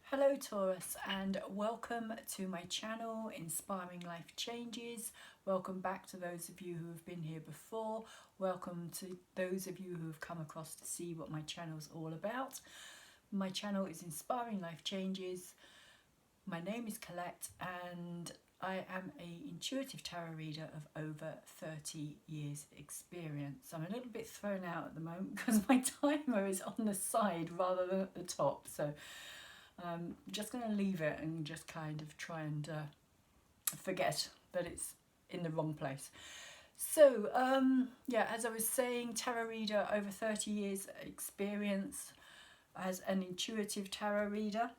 Hello Taurus, and welcome to my channel Inspiring Life Changes. Welcome back to those of you who have been here before. Welcome to those of you who have come across to see what my channel is all about. My channel is Inspiring Life Changes. My name is Colette and I am an intuitive tarot reader of over 30 years experience. I'm a little bit thrown out at the moment because my timer is on the side rather than at the top, so I'm just going to leave it and just kind of try and forget that it's in the wrong place. So yeah, as I was saying, tarot reader, over 30 years experience as an intuitive tarot reader.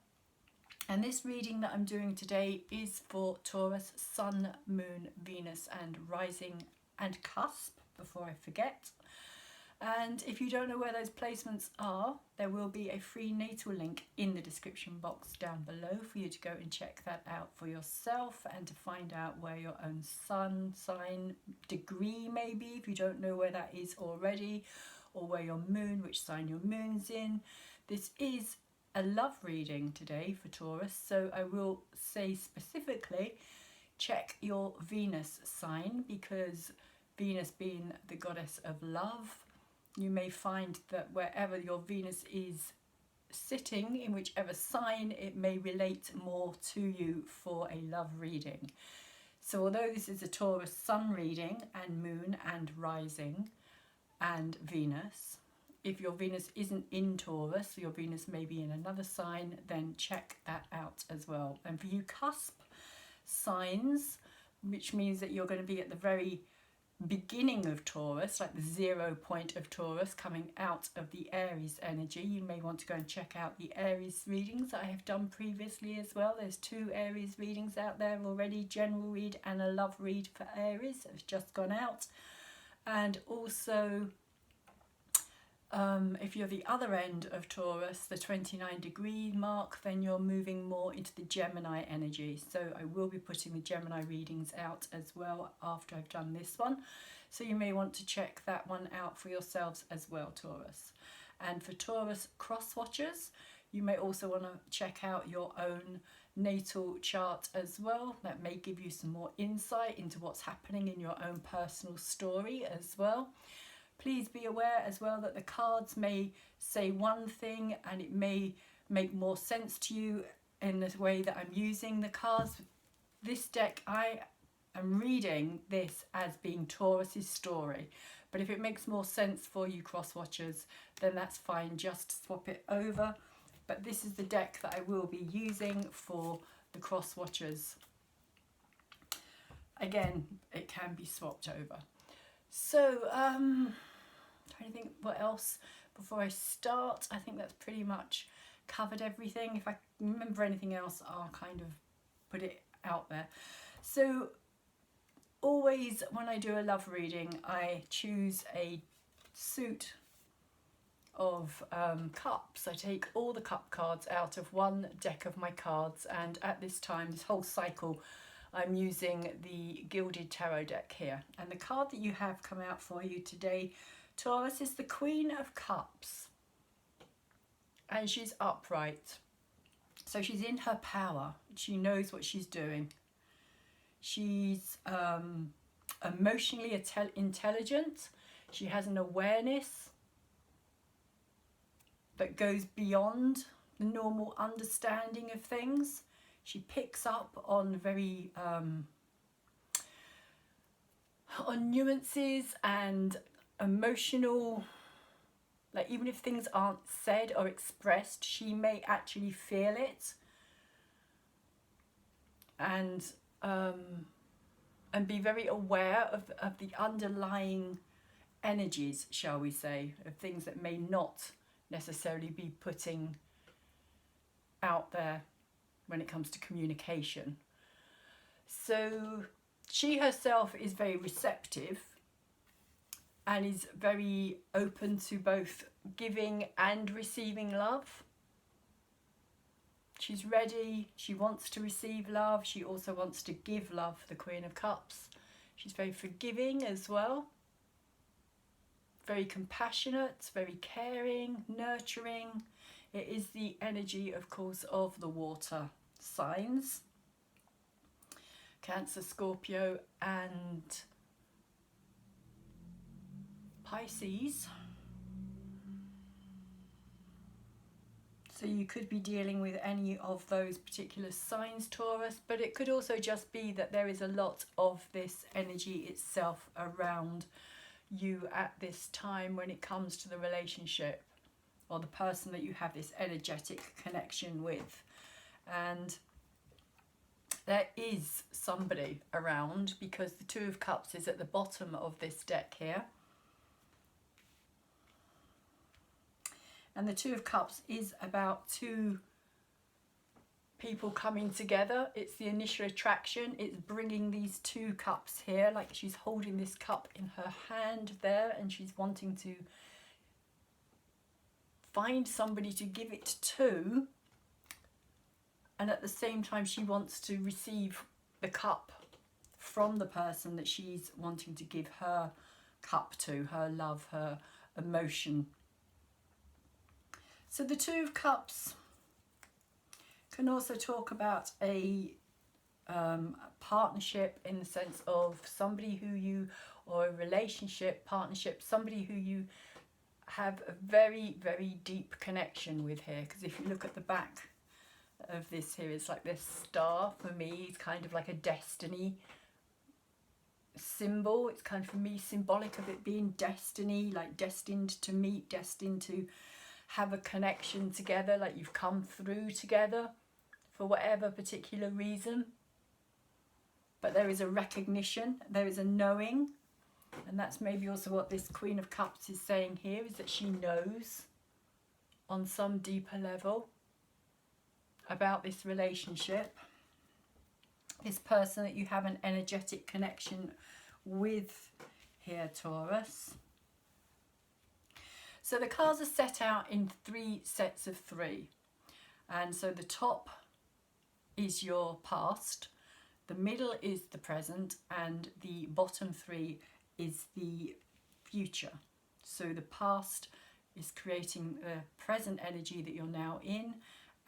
And this reading that I'm doing today is for Taurus, Sun, Moon, Venus and Rising and Cusp, before I forget. And if you don't know where those placements are, there will be a free natal link in the description box down below for you to go and check that out for yourself and to find out where your own sun sign, degree maybe, if you don't know where that is already, or where your moon, which sign your moon's in. This is a love reading today for Taurus, so I will say specifically check your Venus sign, because Venus being the goddess of love, you may find that wherever your Venus is sitting, in whichever sign, it may relate more to you for a love reading. So although this is a Taurus sun reading and moon and rising and Venus, if your Venus isn't in Taurus, your Venus may be in another sign, then check that out as well. And for you cusp signs, which means that you're going to be at the very beginning of Taurus, like the 0 point of Taurus, coming out of the Aries energy, you may want to go and check out the Aries readings that I have done previously as well. There's 2 Aries readings out there already, general read and a love read for Aries that has just gone out. And also if you're the other end of Taurus, the 29-degree mark, then you're moving more into the Gemini energy. So I will be putting the Gemini readings out as well after I've done this one. So you may want to check that one out for yourselves as well, Taurus. And for Taurus cross watchers, you may also want to check out your own natal chart as well. That may give you some more insight into what's happening in your own personal story as well. Please be aware as well that the cards may say one thing and it may make more sense to you in the way that I'm using the cards. This deck, I am reading this as being Taurus's story, but if it makes more sense for you cross watchers, then that's fine, just swap it over. But this is the deck that I will be using for the cross watchers. Again, it can be swapped over. So trying to think what else before I start. I think that's pretty much covered everything. If I remember anything else, I'll kind of put it out there. So always when I do a love reading, I choose a suit of cups. I take all the cup cards out of one deck of my cards, and at this time, this whole cycle, I'm using the Gilded Tarot deck here. And the card that you have come out for you today, Taurus, is the Queen of Cups. And she's upright. So she's in her power. She knows what she's doing. She's emotionally intelligent. She has an awareness that goes beyond the normal understanding of things. She picks up on very on nuances and emotional, like even if things aren't said or expressed, she may actually feel it and be very aware of the underlying energies, shall we say, of things that may not necessarily be putting out there when it comes to communication. So she herself is very receptive and is very open to both giving and receiving love. She's ready, she wants to receive love, she also wants to give love, the Queen of Cups. She's very forgiving as well, very compassionate, very caring, nurturing, It is the energy, of course, of the water signs, Cancer, Scorpio and Pisces. So you could be dealing with any of those particular signs, Taurus, but it could also just be that there is a lot of this energy itself around you at this time when it comes to the relationship or the person that you have this energetic connection with. And there is somebody around, because the Two of Cups is at the bottom of this deck here. And the Two of Cups is about two people coming together. It's the initial attraction. It's bringing these two cups here, like she's holding this cup in her hand there, and she's wanting to find somebody to give it to. And at the same time, she wants to receive the cup from the person that she's wanting to give her cup to, her love, her emotion. So the Two of Cups can also talk about a partnership, in the sense of somebody who you, or a relationship, partnership, somebody who you have a very, very deep connection with here. Because if you look at the back of this here, it's like this star. For me, it's kind of like a destiny symbol. It's kind of, for me, symbolic of it being destiny, like destined to meet, destined to have a connection together, like you've come through together for whatever particular reason. But there is a recognition, there is a knowing, and that's maybe also what this Queen of Cups is saying here, is that she knows on some deeper level about this relationship, this person that you have an energetic connection with here, Taurus. So the cards are set out in 3 sets of 3. And so the top is your past, the middle is the present, and the bottom 3 is the future. So the past is creating the present energy that you're now in,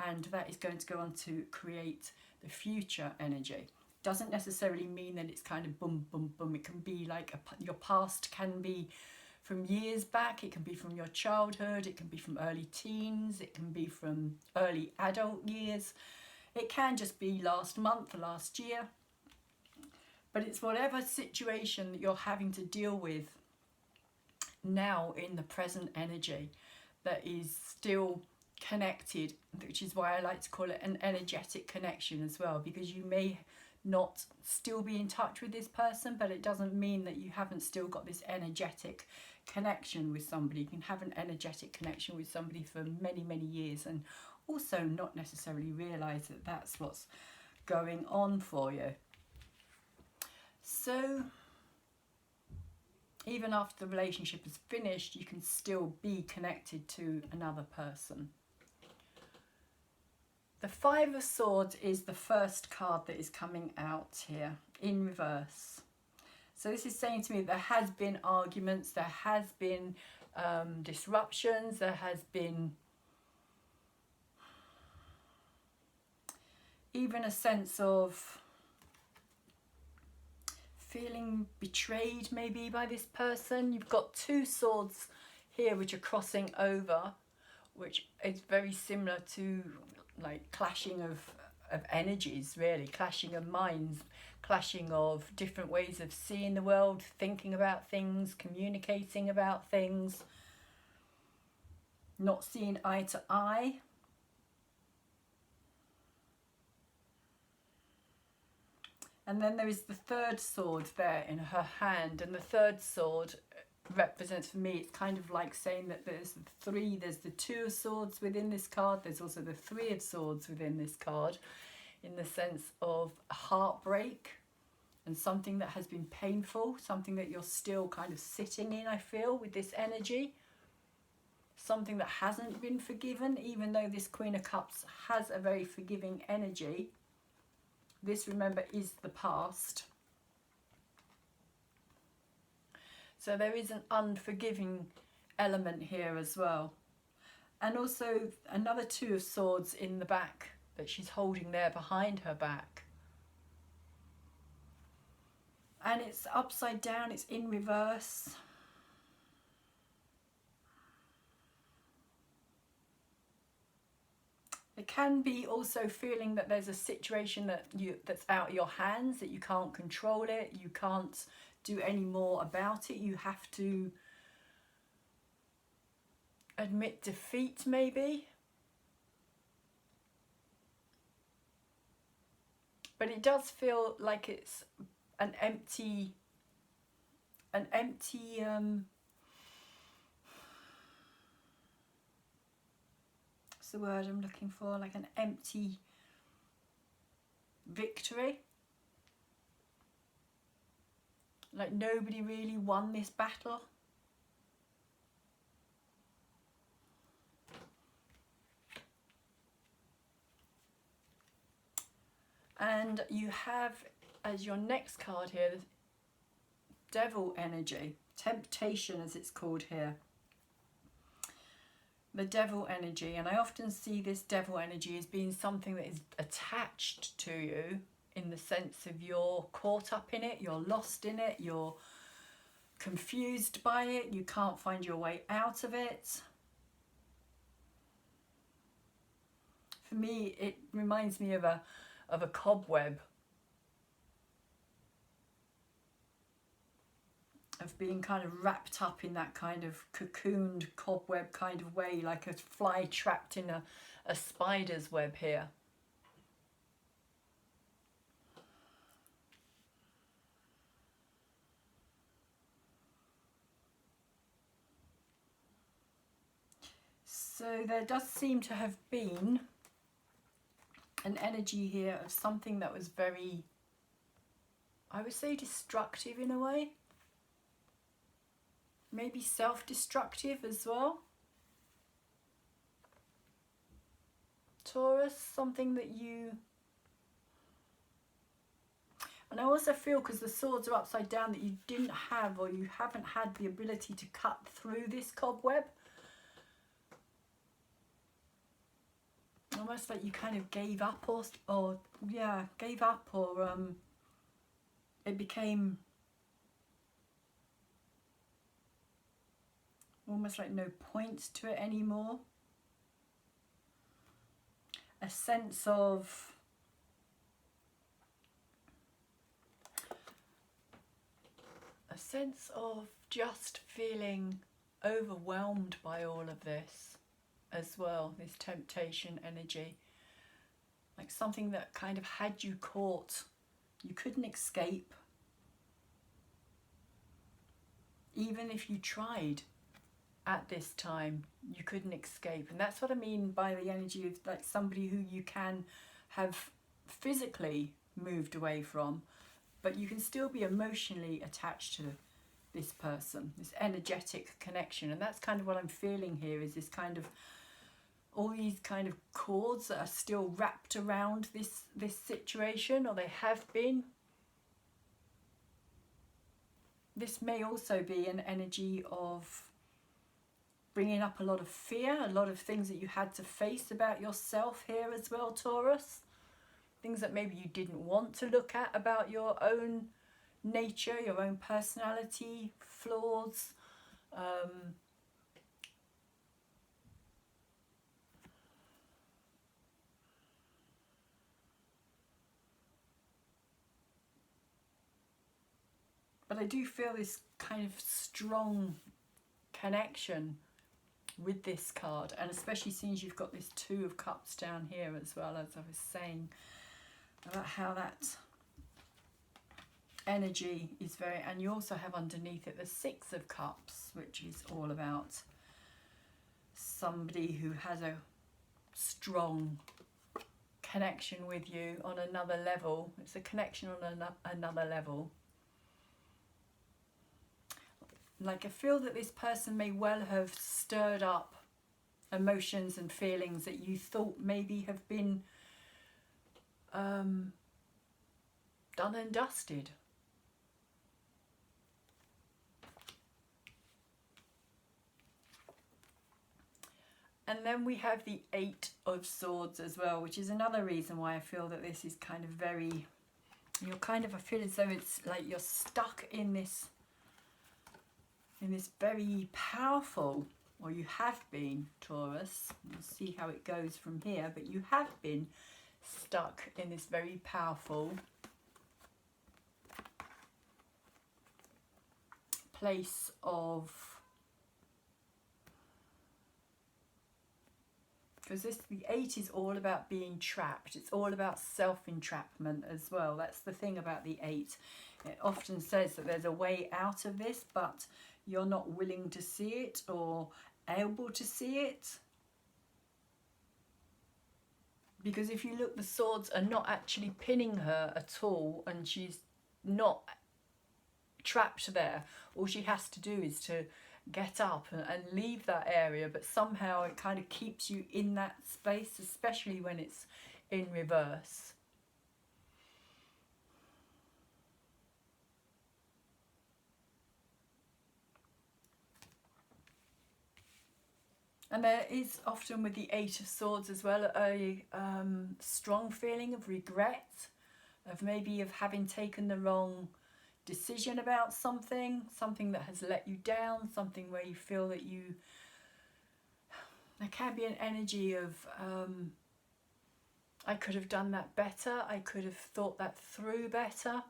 and that is going to go on to create the future energy. Doesn't necessarily mean that it's kind of boom, boom, boom. It can be like your past can be from years back, it can be from your childhood, it can be from early teens, it can be from early adult years, it can just be last month, last year. But it's whatever situation that you're having to deal with now in the present energy that is still connected, which is why I like to call it an energetic connection as well, because you may not still be in touch with this person, but it doesn't mean that you haven't still got this energetic connection with somebody. You can have an energetic connection with somebody for many, many years and also not necessarily realise that that's what's going on for you. So even after the relationship is finished, you can still be connected to another person. The Five of Swords is the first card that is coming out here in reverse. So this is saying to me there has been arguments, there has been disruptions, there has been even a sense of feeling betrayed maybe by this person. You've got 2 swords here which are crossing over, which is very similar to like clashing of energies, really, clashing of minds, clashing of different ways of seeing the world, thinking about things, communicating about things, not seeing eye to eye. And then there is the 3rd sword there in her hand, and the 3rd sword represents, for me, it's kind of like saying that there's the 2 of swords within this card, there's also the 3 of swords within this card, in the sense of heartbreak and something that has been painful, something that you're still kind of sitting in, I feel, with this energy, something that hasn't been forgiven. Even though this Queen of Cups has a very forgiving energy, this, remember, is the past. So there is an unforgiving element here as well. And also another Two of Swords in the back that she's holding there behind her back. And it's upside down, it's in reverse. It can be also feeling that there's a situation that's out of your hands, that you can't control it, you can't do any more about it, you have to admit defeat maybe. But it does feel like it's an empty what's the word I'm looking for, like an empty victory. Like nobody really won this battle. And you have as your next card here, the Devil energy, temptation as it's called here. The Devil energy, and I often see this Devil energy as being something that is attached to you, in the sense of you're caught up in it, you're lost in it, you're confused by it, you can't find your way out of it. For me, it reminds me of a cobweb, of being kind of wrapped up in that kind of cocooned cobweb kind of way, like a fly trapped in a spider's web here. So there does seem to have been an energy here of something that was very, I would say, destructive in a way. Maybe self-destructive as well. Taurus, something that you... And I also feel, because the swords are upside down, that you didn't have, or you haven't had the ability to cut through this cobweb. Almost like you kind of gave up, or yeah, gave up, or it became almost like no point to it anymore. A sense of just feeling overwhelmed by all of this as well, this temptation energy. Like something that kind of had you caught. You couldn't escape. Even if you tried at this time, you couldn't escape. And that's what I mean by the energy of like somebody who you can have physically moved away from, but you can still be emotionally attached to this person, this energetic connection. And that's kind of what I'm feeling here, is this kind of, all these kind of cords that are still wrapped around this situation, or they have been. This may also be an energy of bringing up a lot of fear, a lot of things that you had to face about yourself here as well, Taurus. Things that maybe you didn't want to look at about your own nature, your own personality, flaws. But I do feel this kind of strong connection with this card, and especially since you've got this Two of Cups down here as well, as I was saying, about how that energy is very, and you also have underneath it the Six of Cups, which is all about somebody who has a strong connection with you on another level. It's a connection on another level. Like, I feel that this person may well have stirred up emotions and feelings that you thought maybe have been done and dusted. And then we have the Eight of Swords as well, which is another reason why I feel that this is kind of very, you're kind of, I feel as though it's like you're stuck in this very powerful, or you have been, Taurus. We'll see how it goes from here, but you have been stuck in this very powerful place of, because the Eight is all about being trapped. It's all about self-entrapment as well. That's the thing about the Eight. It often says that there's a way out of this, but you're not willing to see it or able to see it. Because if you look, the swords are not actually pinning her at all, and she's not trapped there. All she has to do is to get up and leave that area, but somehow it kind of keeps you in that space, especially when it's in reverse. And there is often with the Eight of Swords as well a strong feeling of regret, of maybe of having taken the wrong decision about something that has let you down, something where you feel that there can be an energy of I could have done that better, I could have thought that through better.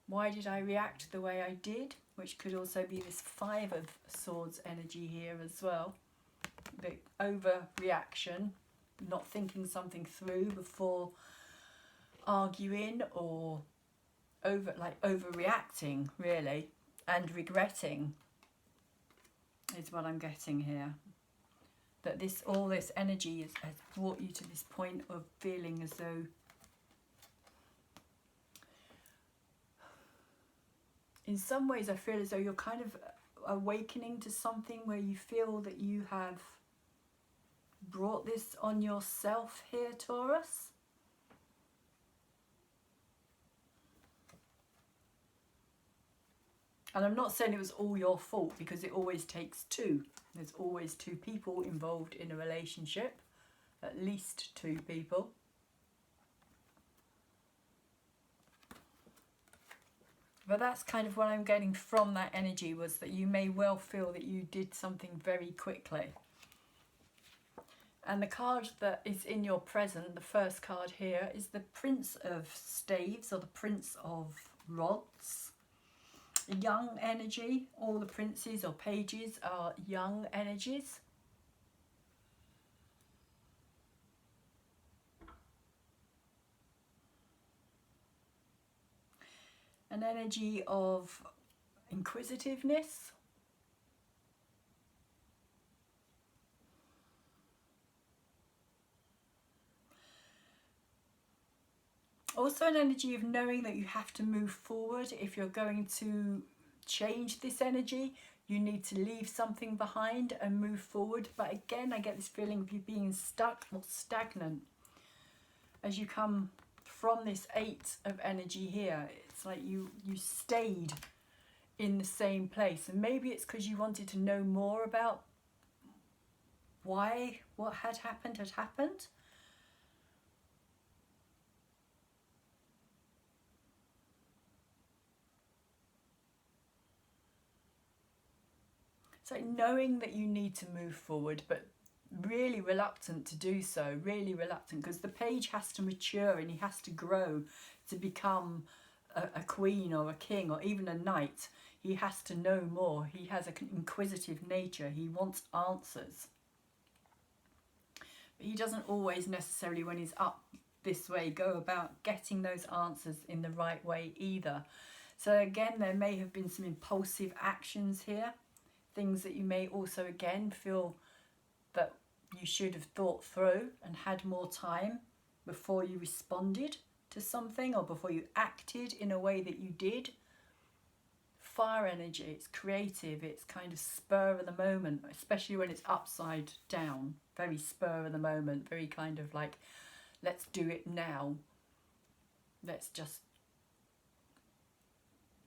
Why did I react the way I did? Which could also be this Five of Swords energy here as well. The overreaction, not thinking something through before arguing, or overreacting really, and regretting is what I'm getting here. That all this energy has brought you to this point of feeling as though in some ways, I feel as though you're kind of awakening to something where you feel that you have brought this on yourself here, Taurus. And I'm not saying it was all your fault, because it always takes two. There's always two people involved in a relationship, at least two people. But that's kind of what I'm getting from that energy, was that you may well feel that you did something very quickly. And the card that is in your present, the first card here, is the Prince of Staves, or the Prince of Rods. Young energy. All the princes or pages are young energies. An energy of inquisitiveness. Also an energy of knowing that you have to move forward. If you're going to change this energy, you need to leave something behind and move forward. But again, I get this feeling of you being stuck or stagnant as you come from this Eight of energy here. It's like you stayed in the same place, and maybe it's because you wanted to know more about why what had happened. It's like knowing that you need to move forward, but really reluctant to do so, really reluctant, because the page has to mature and he has to grow to become a queen or a king or even a knight. He has to know more. He has an inquisitive nature. He wants answers. But he doesn't always necessarily, when he's up this way, go about getting those answers in the right way either. So again, there may have been some impulsive actions here. Things that you may also again feel that you should have thought through and had more time before you responded to something, or before you acted in a way that you did. Fire energy, it's creative, it's kind of spur of the moment, especially when it's upside down. Very spur of the moment, very kind of like, let's do it now. Let's just,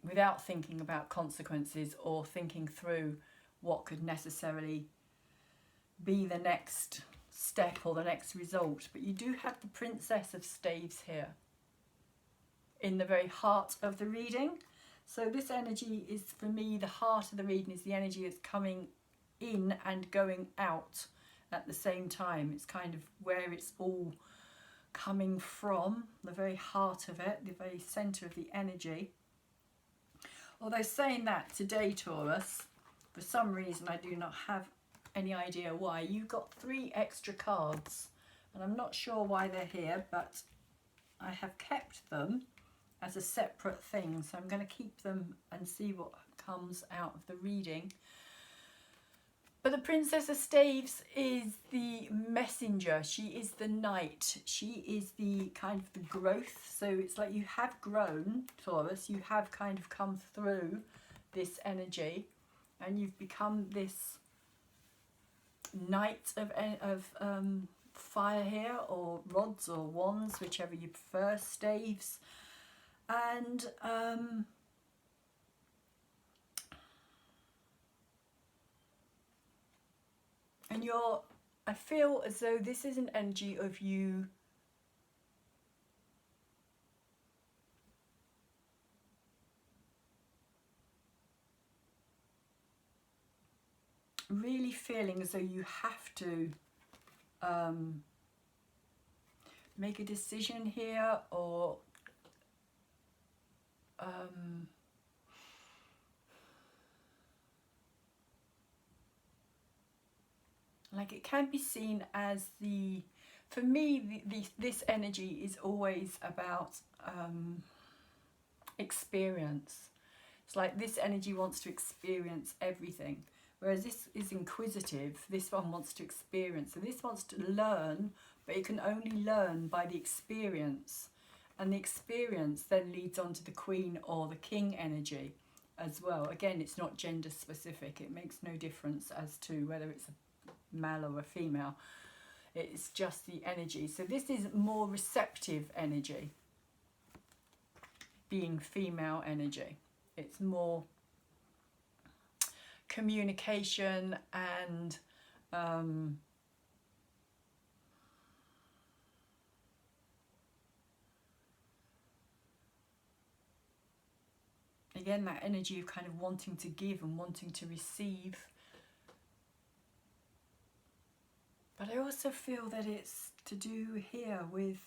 without thinking about consequences or thinking through what could necessarily be the next step or the next result. But you do have the Princess of Staves here in the very heart of the reading. So this energy is, for me, the heart of the reading is the energy that's coming in and going out at the same time. It's kind of where it's all coming from, the very heart of it, the very centre of the energy. Although saying that, today, Taurus, for some reason I do not have any idea why, you got 3 extra cards, and I'm not sure why they're here, but I have kept them as a separate thing, so I'm going to keep them and see what comes out of the reading. But the Princess of Staves is the messenger. She is the knight. She is the kind of the growth. So it's like you have grown, Taurus. You have kind of come through this energy, and you've become this knight of fire here, or rods or wands, whichever you prefer, staves. And I feel as though this is an energy of you really feeling as though you have to make a decision here, or like it can be seen as for me, this energy is always about experience. It's like this energy wants to experience everything, whereas this is inquisitive. This one wants to experience, so this wants to learn, but it can only learn by the experience, and the experience then leads on to the Queen or the King energy as well. Again, it's not gender specific. It makes no difference as to whether it's a male or a female. It's just the energy. So this is more receptive energy, being female energy. It's more communication and again, that energy of kind of wanting to give and wanting to receive. But I also feel that it's to do here with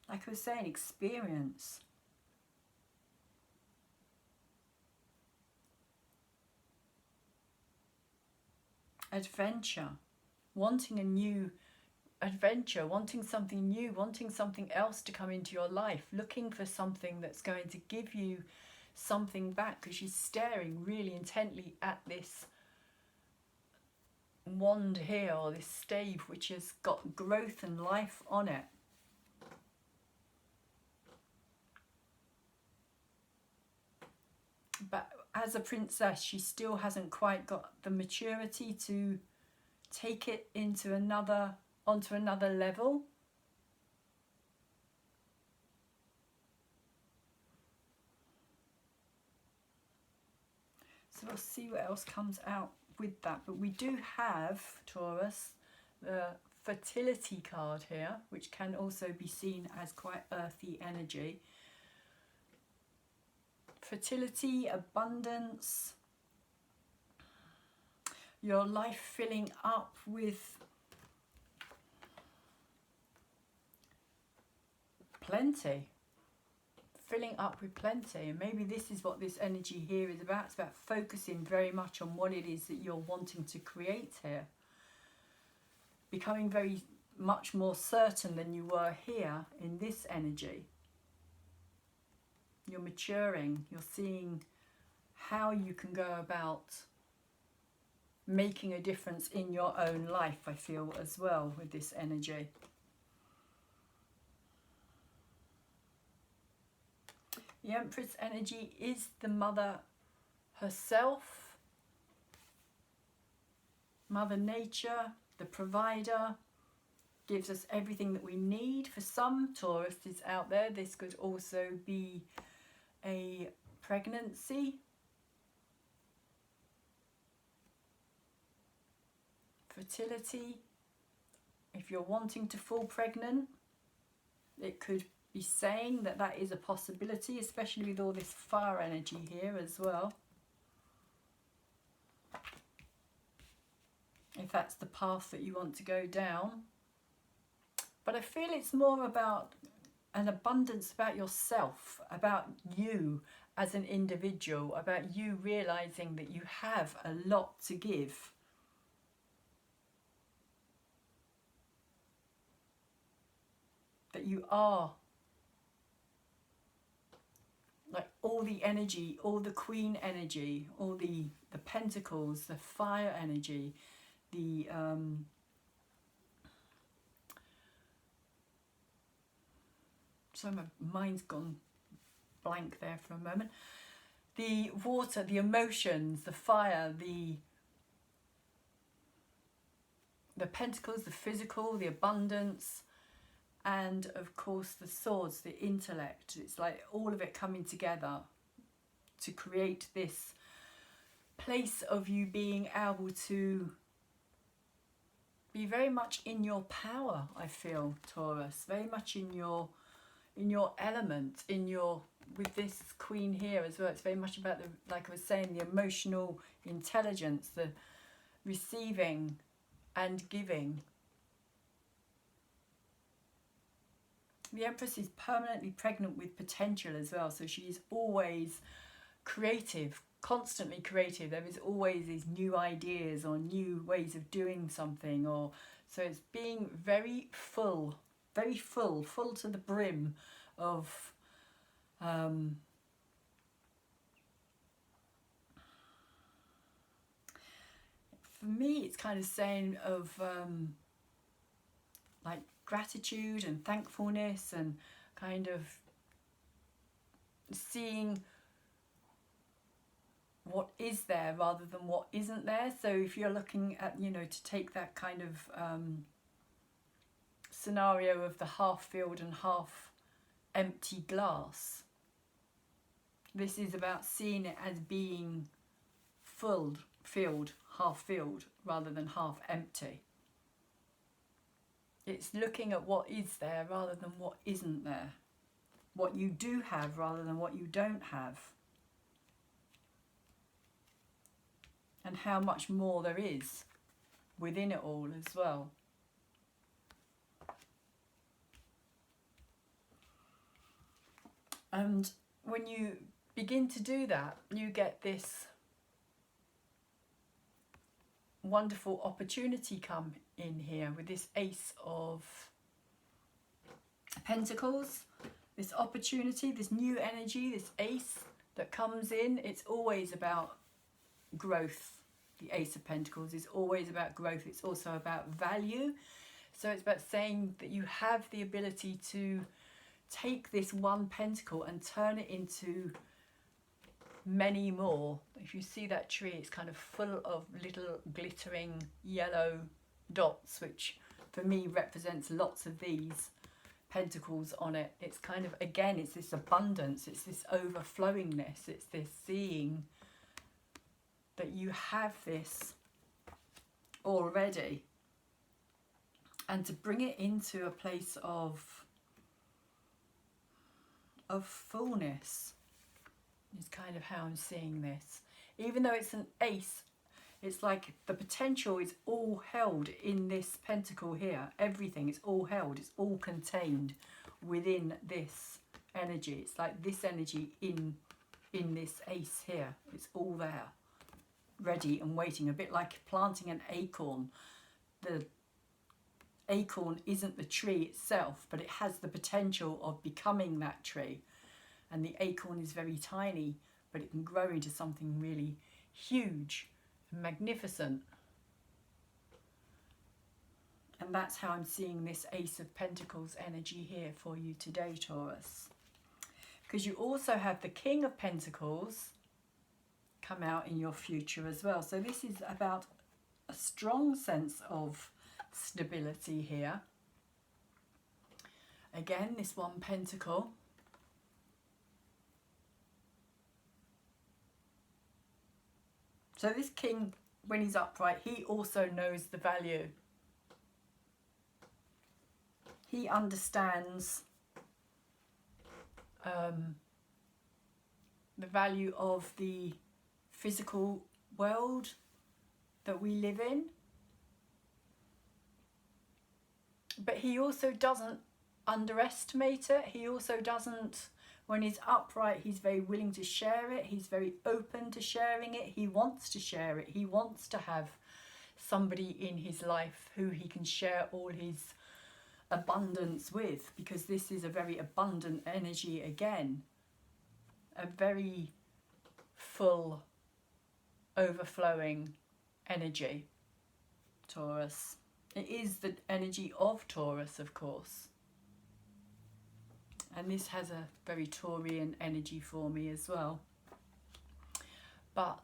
like I was saying, experience. Adventure. Wanting a new adventure, wanting something new, wanting something else to come into your life, looking for something that's going to give you something back, because she's staring really intently at this wand here, or this stave, which has got growth and life on it. But as a princess, she still hasn't quite got the maturity to take it onto another level. So we'll see what else comes out with that. But we do have, Taurus, the fertility card here, which can also be seen as quite earthy energy. Fertility, abundance, your life filling up with plenty, filling up with plenty. And maybe this is what this energy here is about. It's about focusing very much on what it is that you're wanting to create here, becoming very much more certain than you were here in this energy. You're maturing, you're seeing how you can go about making a difference in your own life, I feel, as well, with this energy. The Empress energy is the mother herself, Mother Nature, the provider, gives us everything that we need. For some Tauruses out there, this could also be a pregnancy, fertility. If you're wanting to fall pregnant, it could be saying that that is a possibility, especially with all this fire energy here as well. If that's the path that you want to go down. But I feel it's more about an abundance about yourself, about you as an individual, about you realizing that you have a lot to give. That you are, like, all the energy, all the queen energy, all the pentacles, the fire energy, the so my mind's gone blank there for a moment. The water, the emotions, the fire, the pentacles, the physical, the abundance, and of course the swords, the intellect. It's like all of it coming together to create this place of you being able to be very much in your power, I feel, Taurus, very much in your element, in your, with this queen here as well. It's very much about the, like I was saying, the emotional intelligence, the receiving and giving. The Empress is permanently pregnant with potential as well, so she is always creative, constantly creative. There is always these new ideas or new ways of doing something, or so it's being very full to the brim of for me it's kind of saying of like gratitude and thankfulness, and kind of seeing what is there rather than what isn't there. So if you're looking at, you know, to take that kind of scenario of the half filled and half empty glass, this is about seeing it as being filled, half filled rather than half empty. It's looking at what is there rather than what isn't there, what you do have rather than what you don't have, and how much more there is within it all as well. And when you begin to do that, you get this wonderful opportunity come in here with this Ace of Pentacles, this opportunity, this new energy, this Ace that comes in. It's always about growth. The Ace of Pentacles is always about growth. It's also about value. So it's about saying that you have the ability to take this one pentacle and turn it into many more. If you see that tree, it's kind of full of little glittering yellow dots, which for me represents lots of these pentacles on it. It's kind of, again, it's this abundance, it's this overflowingness, it's this seeing that you have this already, and to bring it into a place of fullness is kind of how I'm seeing this. Even though it's an ace, it's like the potential is all held in this pentacle here. Everything is all held, it's all contained within this energy. It's like this energy in this ace here. It's all there, ready and waiting, a bit like planting an acorn. The acorn isn't the tree itself, but it has the potential of becoming that tree. And the acorn is very tiny, but it can grow into something really huge and magnificent. And that's how I'm seeing this Ace of Pentacles energy here for you today, Taurus. Because you also have the King of Pentacles come out in your future as well. So this is about a strong sense of stability here. Again, this one pentacle. So this king when he's upright, he also knows the value. He understands the value of the physical world that we live in. But he also doesn't underestimate it. He also doesn't, when he's upright, he's very willing to share it. He's very open to sharing it. He wants to share it. He wants to have somebody in his life who he can share all his abundance with, because this is a very abundant energy again. A very full, overflowing energy, Taurus. It is the energy of Taurus, of course. And this has a very Taurian energy for me as well. But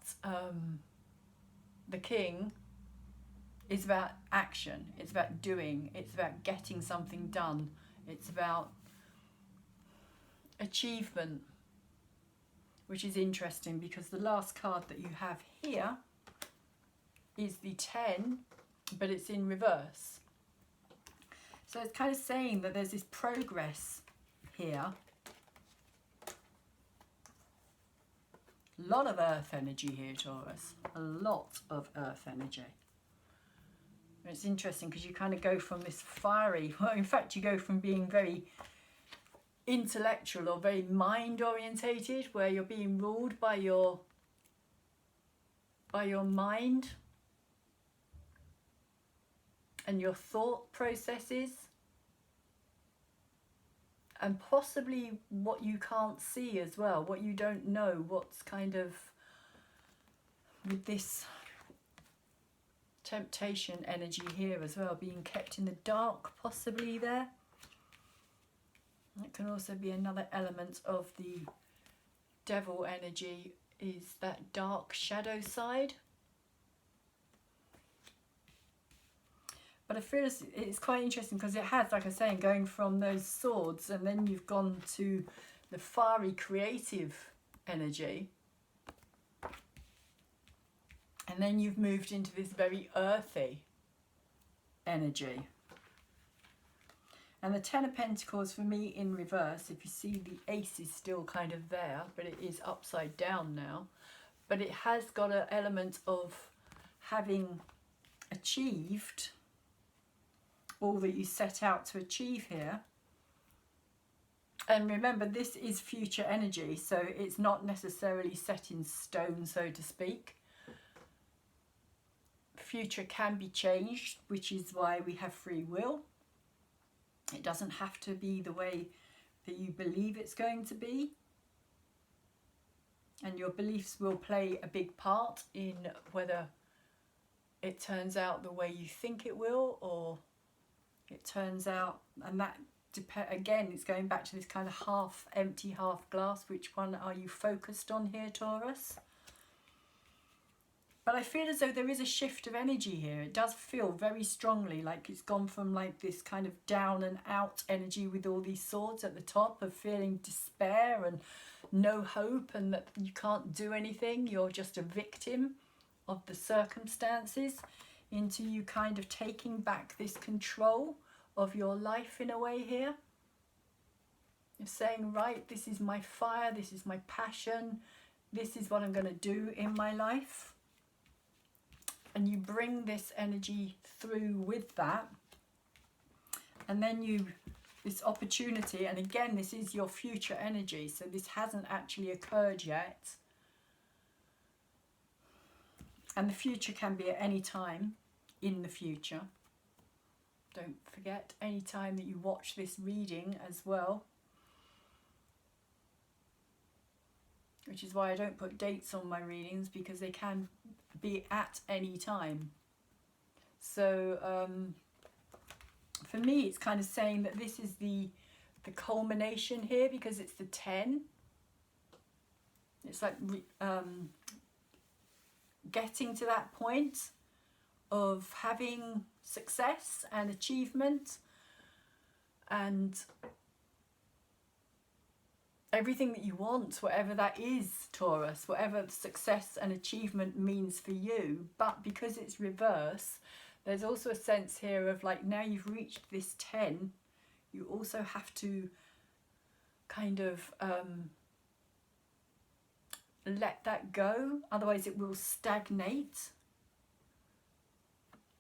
the king is about action. It's about doing. It's about getting something done. It's about achievement, which is interesting because the last card that you have here is the 10, but it's in reverse. So it's kind of saying that there's this progress here. A lot of earth energy here, Taurus. A lot of earth energy. And it's interesting because you kind of go from this fiery, well, in fact, you go from being very intellectual or very mind orientated, where you're being ruled by your mind and your thought processes, and possibly what you can't see as well, what you don't know, what's kind of with this temptation energy here as well, being kept in the dark possibly there. It can also be another element of the devil energy, is that dark shadow side. But I feel it's quite interesting because it has, like I was saying, going from those swords, and then you've gone to the fiery creative energy. And then you've moved into this very earthy energy. And the 10 of Pentacles for me in reverse, if you see the ace is still kind of there, but it is upside down now. But it has got an element of having achieved all that you set out to achieve here. And remember, this is future energy, so it's not necessarily set in stone, so to speak. Future can be changed, which is why we have free will. It doesn't have to be the way that you believe it's going to be. And your beliefs will play a big part in whether it turns out the way you think it will, or it turns out, and that again, it's going back to this kind of half empty, half glass. Which one are you focused on here, Taurus? But I feel as though there is a shift of energy here. It does feel very strongly like it's gone from like this kind of down and out energy with all these swords at the top, of feeling despair and no hope, and that you can't do anything, you're just a victim of the circumstances, into you kind of taking back this control of your life in a way here. You're saying, right, this is my fire, this is my passion, this is what I'm going to do in my life. And you bring this energy through with that. And then this opportunity, and again, this is your future energy, so this hasn't actually occurred yet. And the future can be at any time in the future. Don't forget, any time that you watch this reading as well. Which is why I don't put dates on my readings, because they can be at any time. So for me, it's kind of saying that this is the culmination here, because it's the 10. It's like getting to that point of having success and achievement, and everything that you want, whatever that is, Taurus, whatever success and achievement means for you. But because it's reverse, there's also a sense here of like, now you've reached this 10, you also have to kind of let that go, otherwise it will stagnate.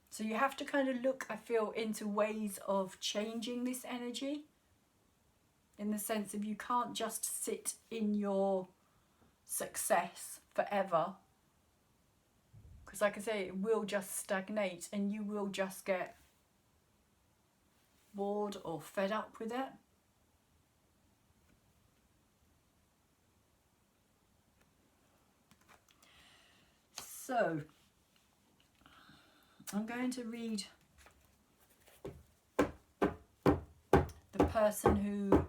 So you have to kind of look, I feel, into ways of changing this energy, in the sense of you can't just sit in your success forever, because like I say, it will just stagnate and you will just get bored or fed up with it. So I'm going to read the person who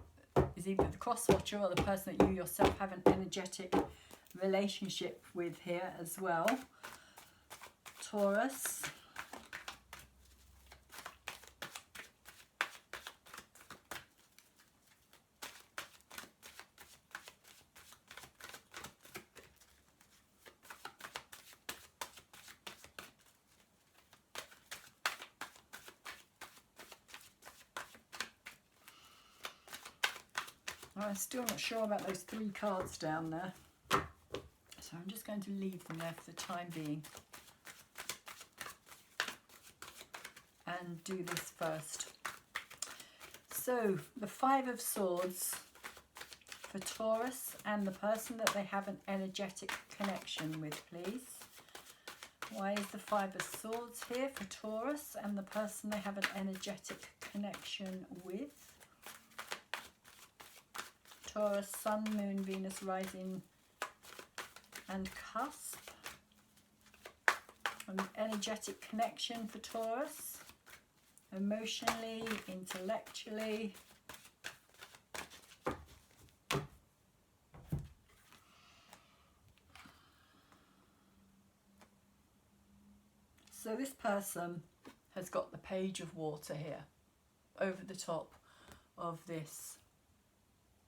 is either the cross-watcher or the person that you yourself have an energetic relationship with here as well. Taurus. I'm still not sure about those 3 cards down there, so I'm just going to leave them there for the time being and do this first. So the 5 of Swords for Taurus and the person that they have an energetic connection with, please. Why is the 5 of Swords here for Taurus and the person they have an energetic connection with? Taurus, Sun, Moon, Venus, Rising and Cusp. An energetic connection for Taurus, emotionally, intellectually. So this person has got the Page of Water here over the top of this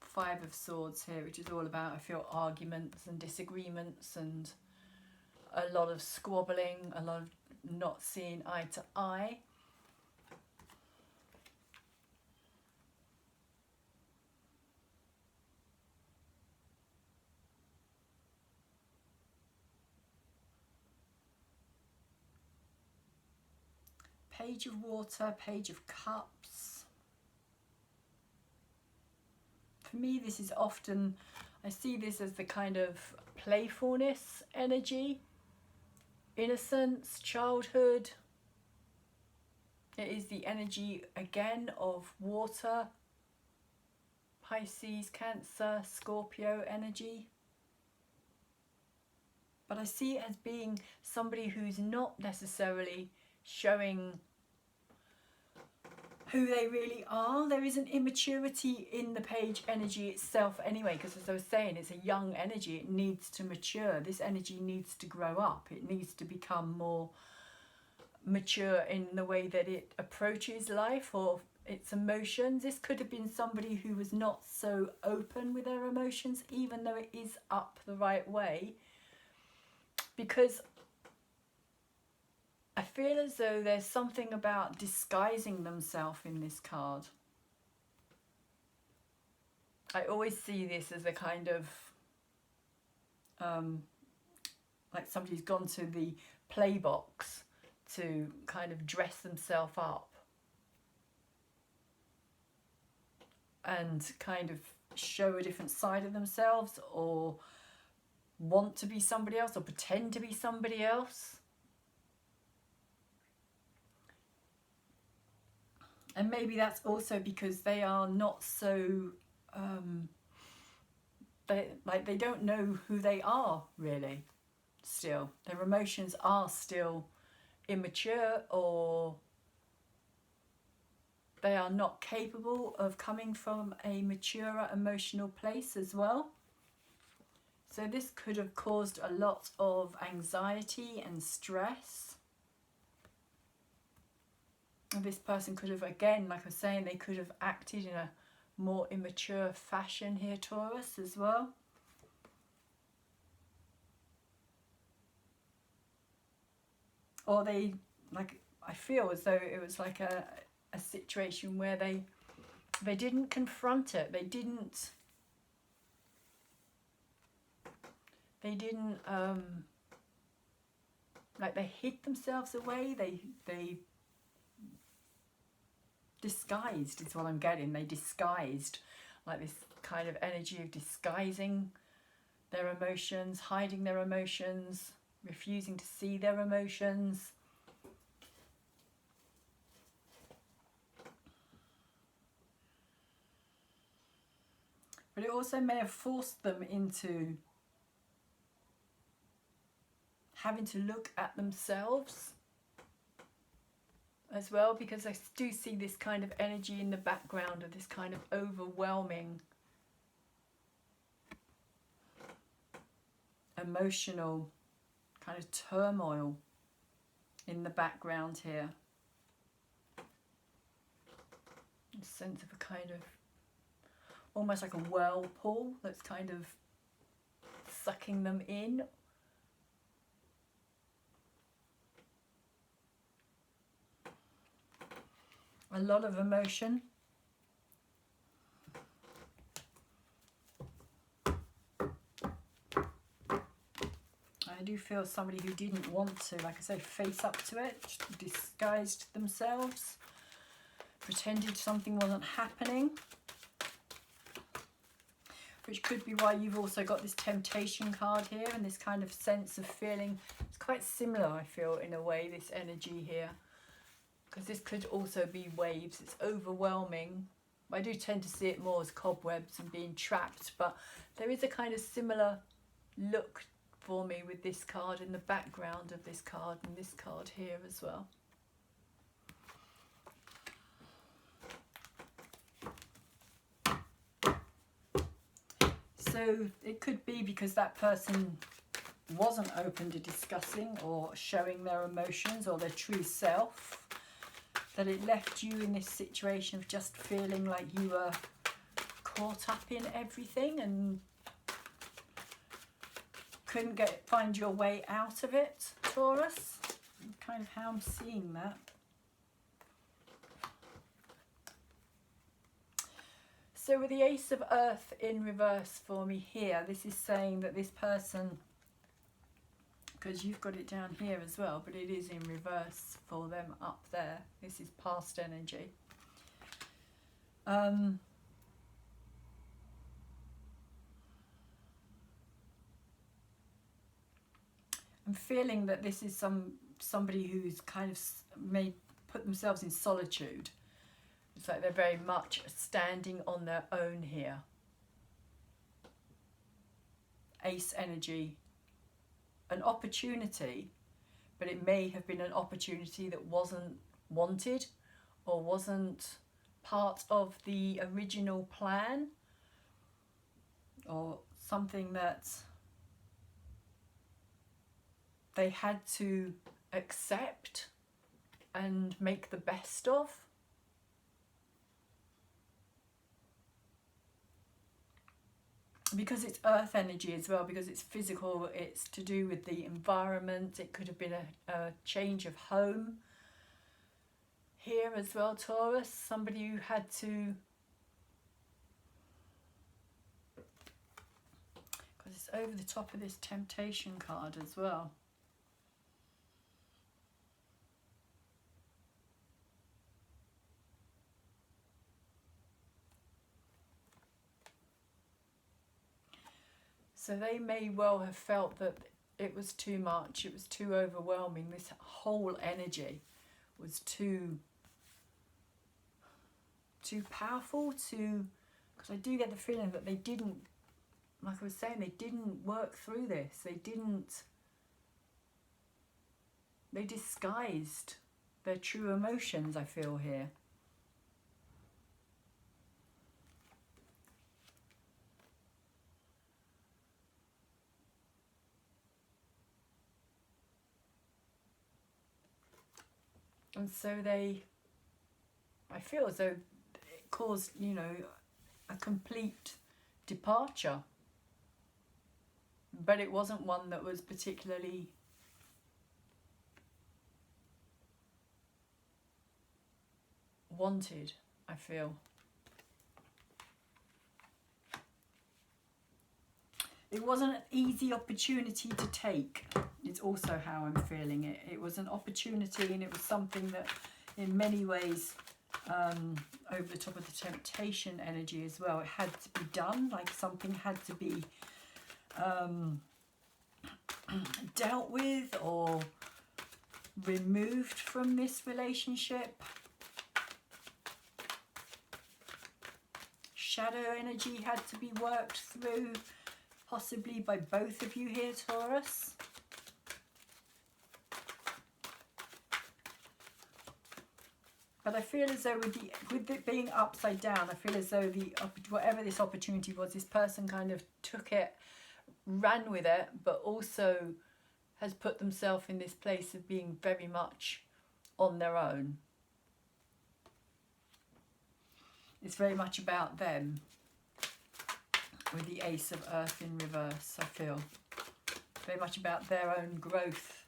5 of Swords here, which is all about, I feel, arguments and disagreements and a lot of squabbling, a lot of not seeing eye to eye. Page of Water, Page of Cups. For me, this is often, I see this as the kind of playfulness energy, innocence, childhood. It is the energy, again, of water, Pisces, Cancer, Scorpio energy. But I see it as being somebody who's not necessarily showing who they really are. There is an immaturity in the page energy itself anyway, because as I was saying, it's a young energy. It needs to mature. This energy needs to grow up. It needs to become more mature in the way that it approaches life or its emotions. This could have been somebody who was not so open with their emotions, even though it is up the right way, because I feel as though there's something about disguising themselves in this card. I always see this as a kind of like somebody's gone to the play box to kind of dress themselves up and kind of show a different side of themselves, or want to be somebody else, or pretend to be somebody else. And maybe that's also because they are not so, they don't know who they are really still. Their emotions are still immature, or they are not capable of coming from a maturer emotional place as well. So this could have caused a lot of anxiety and stress. And this person could have, again, like I was saying, they could have acted in a more immature fashion here, Taurus, as well. Or they, like, I feel as though it was like a situation where they didn't confront it. They didn't like, they hid themselves away. They disguised is what I'm getting. They disguised, like this kind of energy of disguising their emotions, hiding their emotions, refusing to see their emotions. But it also may have forced them into having to look at themselves as well, because I do see this kind of energy in the background of this kind of overwhelming emotional kind of turmoil in the background here. A sense of a kind of almost like a whirlpool that's kind of sucking them in. A lot of emotion. I do feel somebody who didn't want to, like I say, face up to it, disguised themselves, pretended something wasn't happening. Which could be why you've also got this temptation card here and this kind of sense of feeling. It's quite similar, I feel, in a way, this energy here. Because this could also be waves. It's overwhelming. I do tend to see it more as cobwebs and being trapped, but there is a kind of similar look for me with this card in the background of this card and this card here as well. So it could be because that person wasn't open to discussing or showing their emotions or their true self, that it left you in this situation of just feeling like you were caught up in everything and couldn't find your way out of it, Taurus. Kind of how I'm seeing that. So with the Ace of Earth in reverse for me here, this is saying that this person, because you've got it down here as well, but it is in reverse for them up there. This is past energy. I'm feeling that this is somebody who's kind of put themselves in solitude. It's like they're very much standing on their own here. Ace energy. An opportunity, but it may have been an opportunity that wasn't wanted or wasn't part of the original plan, or something that they had to accept and make the best of. Because it's earth energy as well, because it's physical, it's to do with the environment. It could have been a change of home here as well, Taurus. Somebody who had to, because it's over the top of this temptation card as well. So they may well have felt that it was too much, it was too overwhelming. This whole energy was too powerful, because I do get the feeling that they didn't, like I was saying, they didn't work through this. They disguised their true emotions, I feel here. And so I feel as though it caused, a complete departure, but it wasn't one that was particularly wanted, I feel. It wasn't an easy opportunity to take. It's also how I'm feeling it. It was an opportunity, and it was something that in many ways, over the top of the temptation energy as well, it had to be done, like something had to be dealt with or removed from this relationship. Shadow energy had to be worked through, possibly by both of you here, Taurus. But I feel as though with it being upside down, I feel as though whatever this opportunity was, this person kind of took it, ran with it, but also has put themselves in this place of being very much on their own. It's very much about them, with the Ace of Earth in reverse, I feel. Very much about their own growth.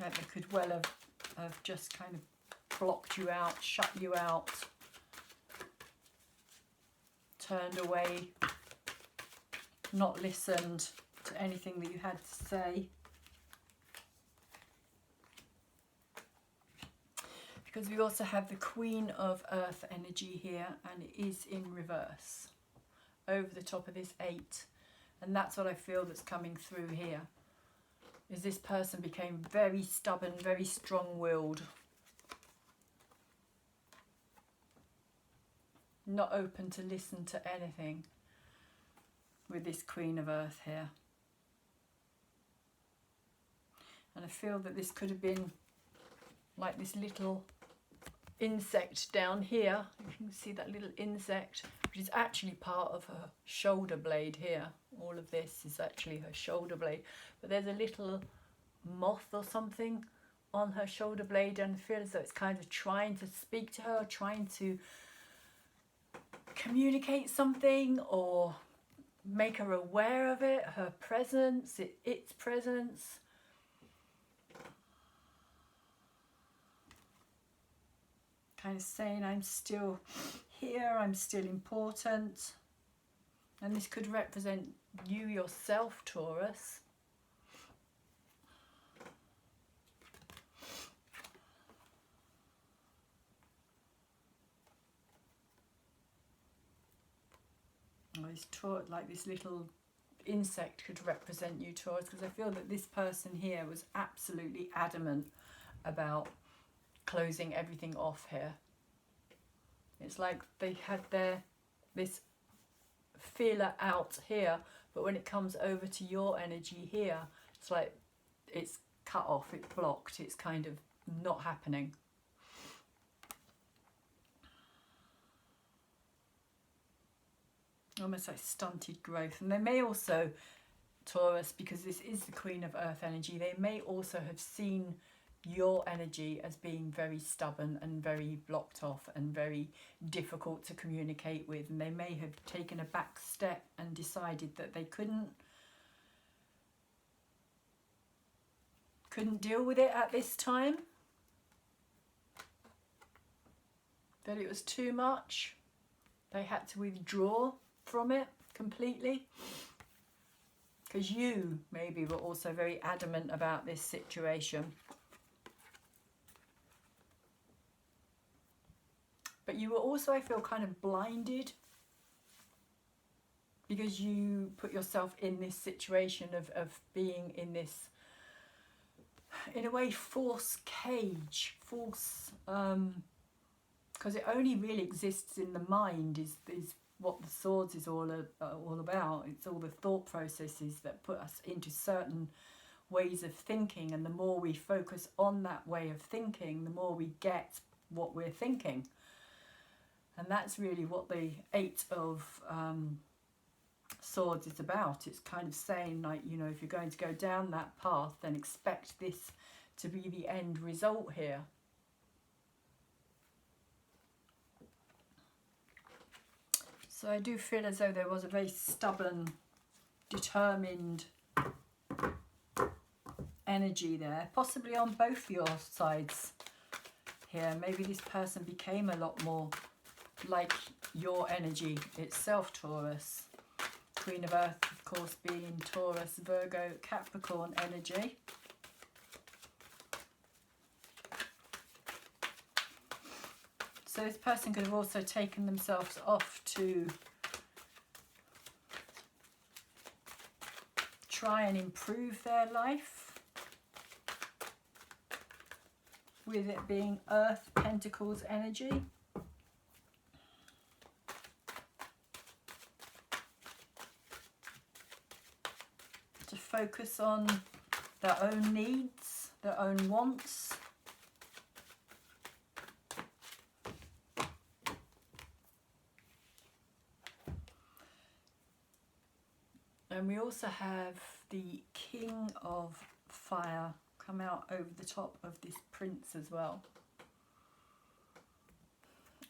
Like they could well have just kind of blocked you out, shut you out, turned away, not listened to anything that you had to say. Because we also have the Queen of Earth energy here, and it is in reverse over the top of this 8. And that's what I feel that's coming through here. Is this person became very stubborn, very strong-willed, not open to listen to anything with this Queen of Earth here. And I feel that this could have been like this little insect down here. If you can see that little insect, which is actually part of her shoulder blade here. All of this is actually her shoulder blade. But there's a little moth or something on her shoulder blade, and I feel as though it's kind of trying to speak to her, trying to communicate something or make her aware of it, her presence, its presence. Kind of saying, I'm still here, I'm still important. And this could represent you yourself, Taurus. Like this little insect could represent you, Taurus, because I feel that this person here was absolutely adamant about closing everything off here. It's like they had this feeler out here, but when it comes over to your energy here, it's like it's cut off, it's blocked, it's kind of not happening. Almost like stunted growth. And they may also, Taurus, because this is the Queen of Earth energy, they may also have seen your energy as being very stubborn and very blocked off and very difficult to communicate with, and they may have taken a back step and decided that they couldn't deal with it at this time, that it was too much, they had to withdraw from it completely, because you maybe were also very adamant about this situation. But you were also, I feel, kind of blinded, because you put yourself in this situation of being in this, in a way, false cage, false, because it only really exists in the mind, is what the swords is all about. It's all the thought processes that put us into certain ways of thinking, and the more we focus on that way of thinking, the more we get what we're thinking. And that's really what the Eight of Swords is about. It's kind of saying, like, you know, if you're going to go down that path, then expect this to be the end result here. So I do feel as though there was a very stubborn, determined energy there, possibly on both your sides here. Maybe this person became a lot more like your energy itself, Taurus. Queen of Earth, of course, being Taurus, Virgo, Capricorn energy. So this person could have also taken themselves off to try and improve their life, with it being Earth, Pentacles energy. To focus on their own needs, their own wants. And we also have the King of Fire come out over the top of this Prince as well.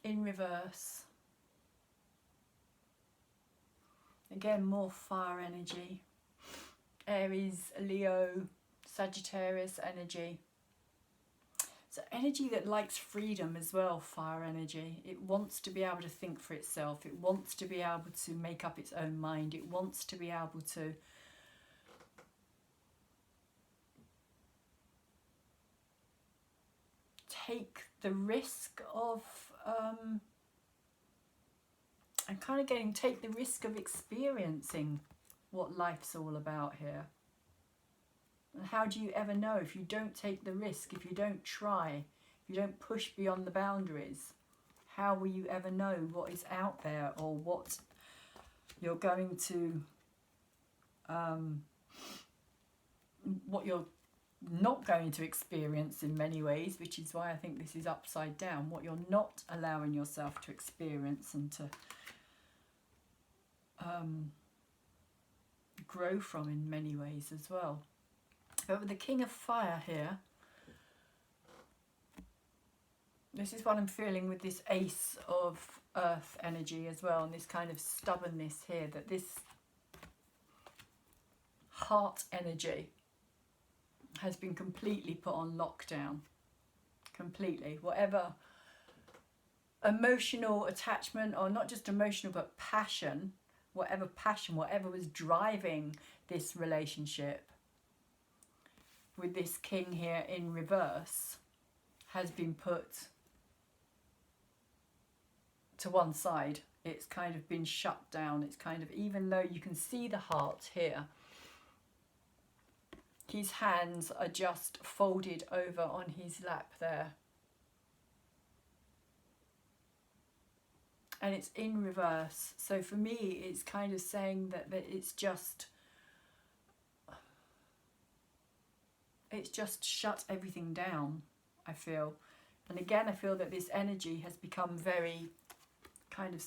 In reverse. Again, more fire energy. Aries, Leo, Sagittarius energy. So energy that likes freedom as well, fire energy. It wants to be able to think for itself. It wants to be able to make up its own mind. It wants to be able to take the risk of take the risk of experiencing what life's all about here. And how do you ever know if you don't take the risk, if you don't try, if you don't push beyond the boundaries? How will you ever know what is out there, or what you're going to, what you're not going to experience in many ways, which is why I think this is upside down, what you're not allowing yourself to experience and to grow from in many ways as well. But with the King of Fire here, this is what I'm feeling with this Ace of Earth energy as well, and this kind of stubbornness here, that this heart energy has been completely put on lockdown. Completely. Whatever emotional attachment, or not just emotional but passion, whatever was driving this relationship with this King here in reverse, has been put to one side. It's kind of been shut down. It's kind of, even though you can see the heart here, his hands are just folded over on his lap there. And it's in reverse. So for me, it's kind of saying that it's just shut everything down, I feel. And again, I feel that this energy has become very kind of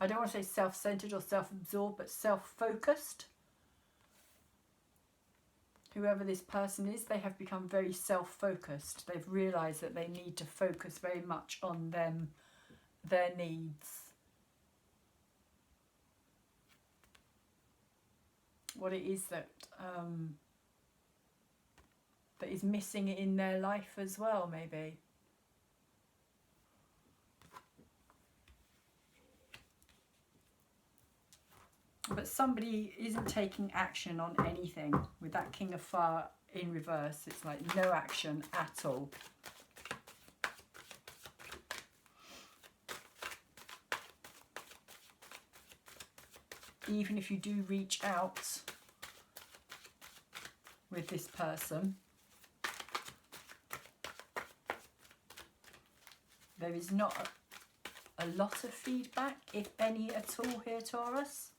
I don't want to say self-centered or self-absorbed, but self-focused. Whoever this person is, they have become very self-focused. They've realised that they need to focus very much on them, their needs. What it is that that is missing in their life as well, maybe. But somebody isn't taking action on anything. With that King of Fire in reverse, it's like no action at all. Even if you do reach out with this person, there is not a lot of feedback, if any at all here, Taurus.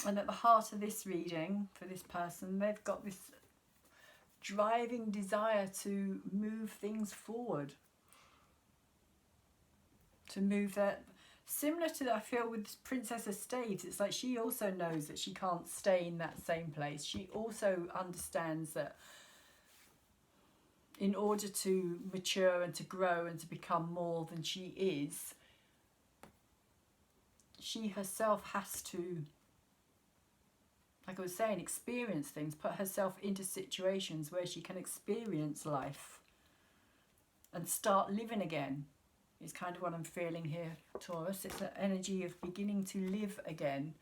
And at the heart of this reading for this person, they've got this driving desire to move things forward. To move that, similar to that, I feel with Princess of Staves, it's like she also knows that she can't stay in that same place. She also understands that in order to mature and to grow and to become more than she is, she herself has to, like I was saying, experience things, put herself into situations where she can experience life and start living again. Is kind of what I'm feeling here, Taurus. It's an energy of beginning to live again,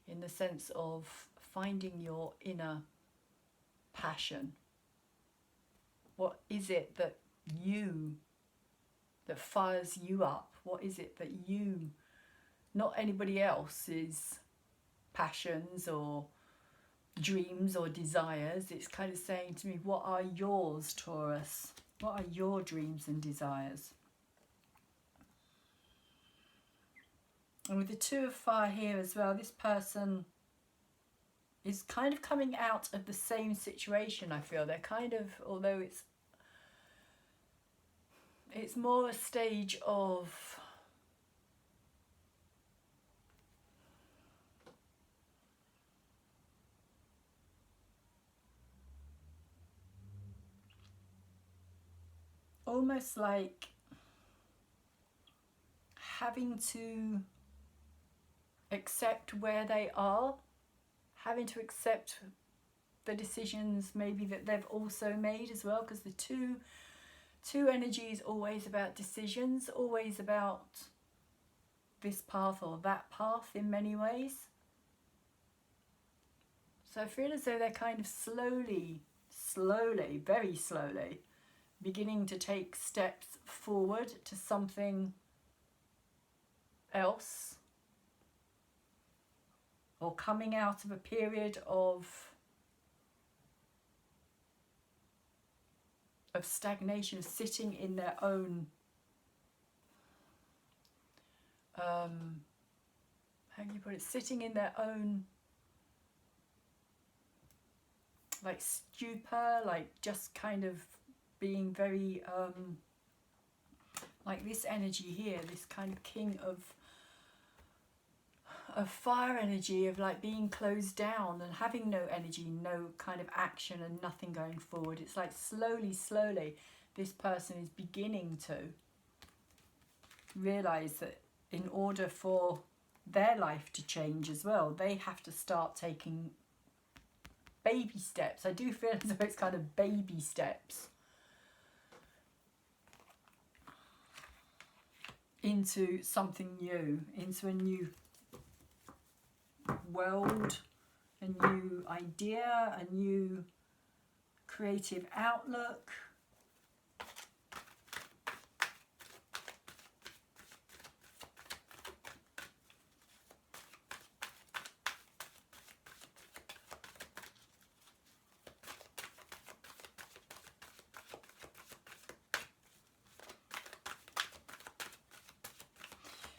in the sense of finding your inner passion. What is it that fires you up? What is it that you, not anybody else's passions or dreams or desires? It's kind of saying to me, what are yours, Taurus? What are your dreams and desires? And with the Two of Fire here as well, this person is kind of coming out of the same situation, I feel. They're kind of, although it's more a stage of almost like having to accept where they are, having to accept the decisions maybe that they've also made as well, because the two energy is always about decisions, always about this path or that path in many ways. So I feel as though they're kind of slowly, very slowly, beginning to take steps forward to something else, or coming out of a period of stagnation, of sitting in their own how can you put it, sitting in their own like stupor, like just kind of being very like this energy here, this kind of king of fire energy, of like being closed down and having no energy, no kind of action and nothing going forward. It's like slowly this person is beginning to realize that in order for their life to change as well, they have to start taking baby steps. I do feel as though it's kind of baby steps into something new, into a new world, a new idea, a new creative outlook.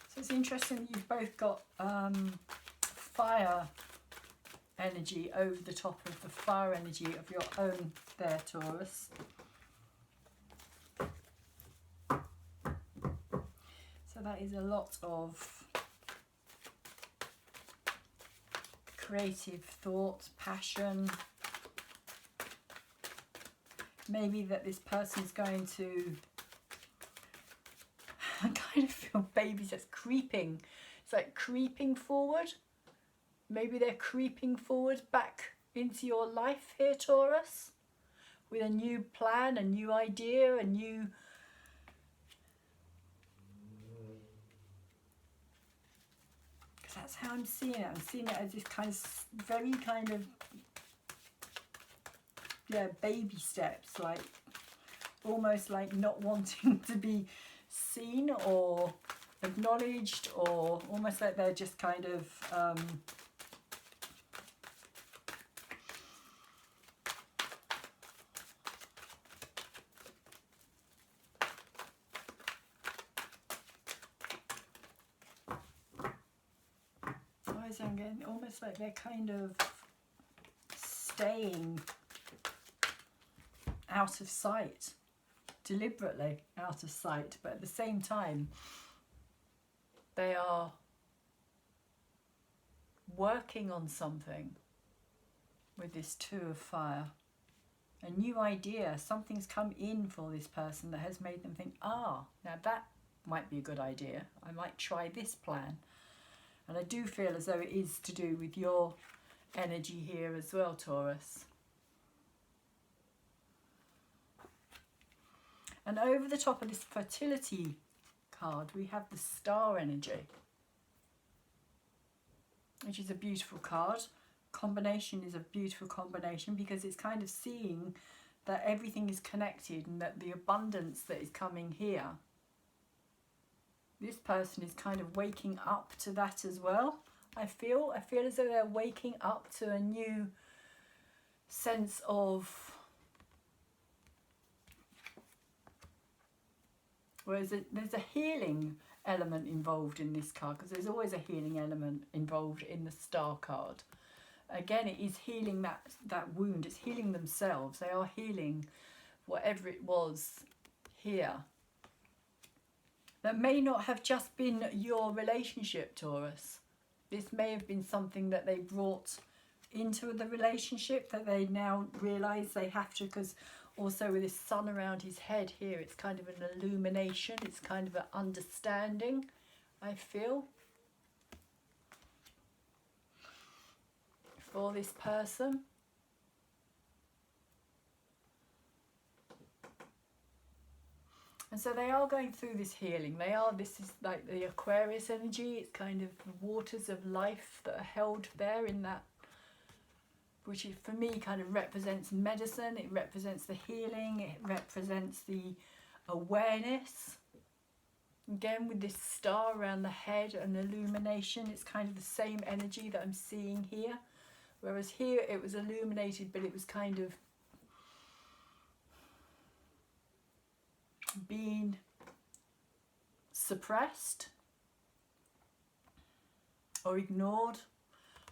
So it's interesting that you've both got fire energy over the top of the fire energy of your own there, Taurus. So that is a lot of creative thought, passion. Maybe that this person's going to, I kind of feel babies that's creeping. It's like creeping forward. Maybe they're creeping forward back into your life here, Taurus, with a new plan, a new idea, a new... Because that's how I'm seeing it. I'm seeing it as this kind of very kind of, yeah, baby steps, like almost like not wanting to be seen or acknowledged, or almost like they're just kind of realising again, almost like they're kind of staying out of sight, deliberately out of sight, but at the same time they are working on something with this Two of Fire. A new idea, something's come in for this person that has made them think, ah, now that might be a good idea. I might try this plan. And I do feel as though it is to do with your energy here as well, Taurus. And over the top of this fertility card, we have the Star energy, which is a beautiful card. Combination is a beautiful combination because it's kind of seeing that everything is connected and that the abundance that is coming here, this person is kind of waking up to that as well. I feel as though they're waking up to a new sense of, whereas there's a healing element involved in this card, because there's always a healing element involved in the Star card. Again, it is healing that wound. It's healing themselves. They are healing whatever it was here. That may not have just been your relationship, Taurus. This may have been something that they brought into the relationship that they now realise they have to, because also with this sun around his head here, it's kind of an illumination. It's kind of an understanding, I feel, for this person. And so they are going through this healing. This is like the Aquarius energy. It's kind of the waters of life that are held there in that, which is, for me, kind of represents medicine. It represents the healing. It represents the awareness. Again, with this star around the head and illumination, it's kind of the same energy that I'm seeing here. Whereas here it was illuminated, but it was kind of being suppressed or ignored,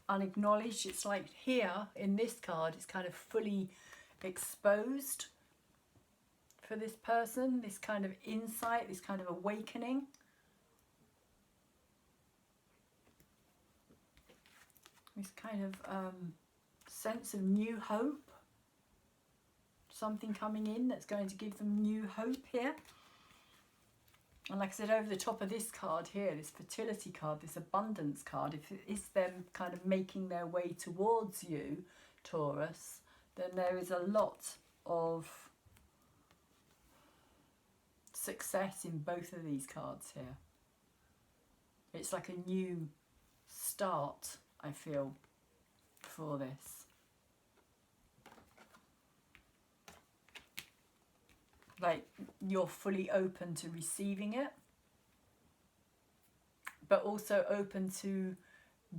unacknowledged. It's like here in this card, it's kind of fully exposed for this person, this kind of insight, this kind of awakening. This kind of sense of new hope. Something coming in that's going to give them new hope here. And like I said, over the top of this card here, this fertility card, this abundance card, if it is them kind of making their way towards you, Taurus, then there is a lot of success in both of these cards here. It's like a new start, I feel, for this. Like you're fully open to receiving it, but also open to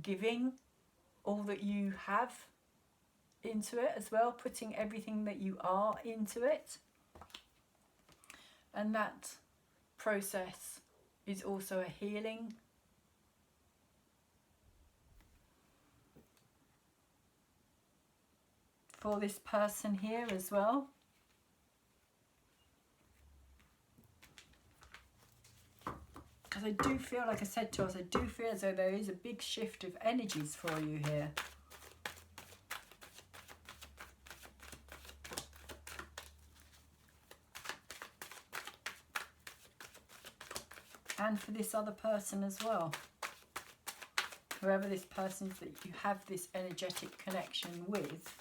giving all that you have into it as well, putting everything that you are into it. And that process is also a healing. For this person here as well. Because I do feel, like I said to us, I do feel as though there is a big shift of energies for you here. And for this other person as well. Whoever this person is that you have this energetic connection with.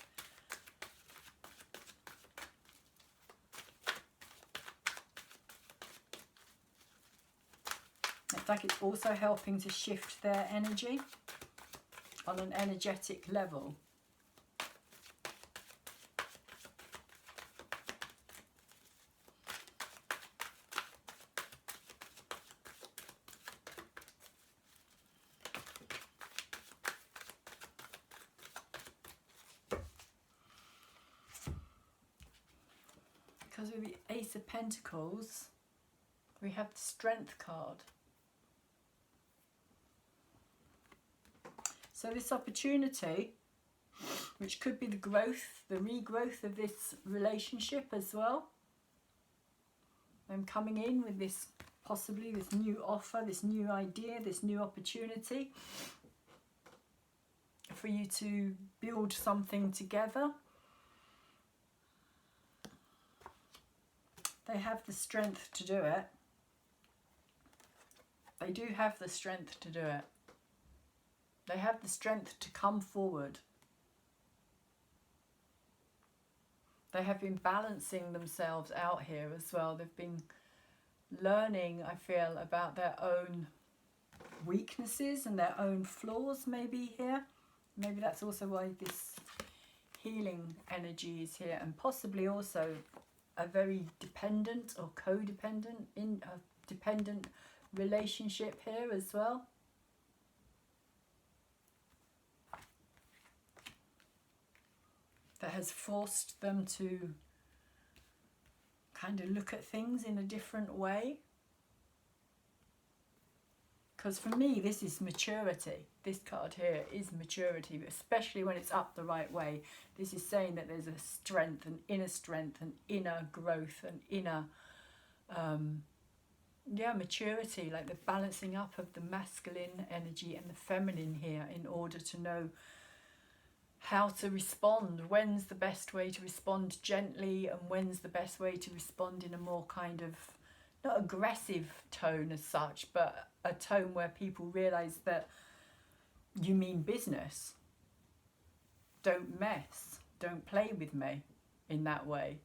It's like it's also helping to shift their energy on an energetic level. Because with the Ace of Pentacles, we have the Strength card. So this opportunity, which could be the growth, the regrowth of this relationship as well. I'm coming in with this, possibly this new offer, this new idea, this new opportunity for you to build something together. They have the strength to do it. They do have the strength to do it. They have the strength to come forward. They have been balancing themselves out here as well. They've been learning, I feel, about their own weaknesses and their own flaws maybe here. Maybe that's also why this healing energy is here, and possibly also a very dependent or codependent, in a dependent relationship here as well. That has forced them to kind of look at things in a different way. Because for me, this is maturity. This card here is maturity, especially when it's up the right way. This is saying that there's a strength, an inner growth, an inner, maturity, like the balancing up of the masculine energy and the feminine here in order to know how to respond. When's the best way to respond gently, and when's the best way to respond in a more kind of, not aggressive tone as such, but a tone where people realise that you mean business. Don't mess. Don't play with me in that way.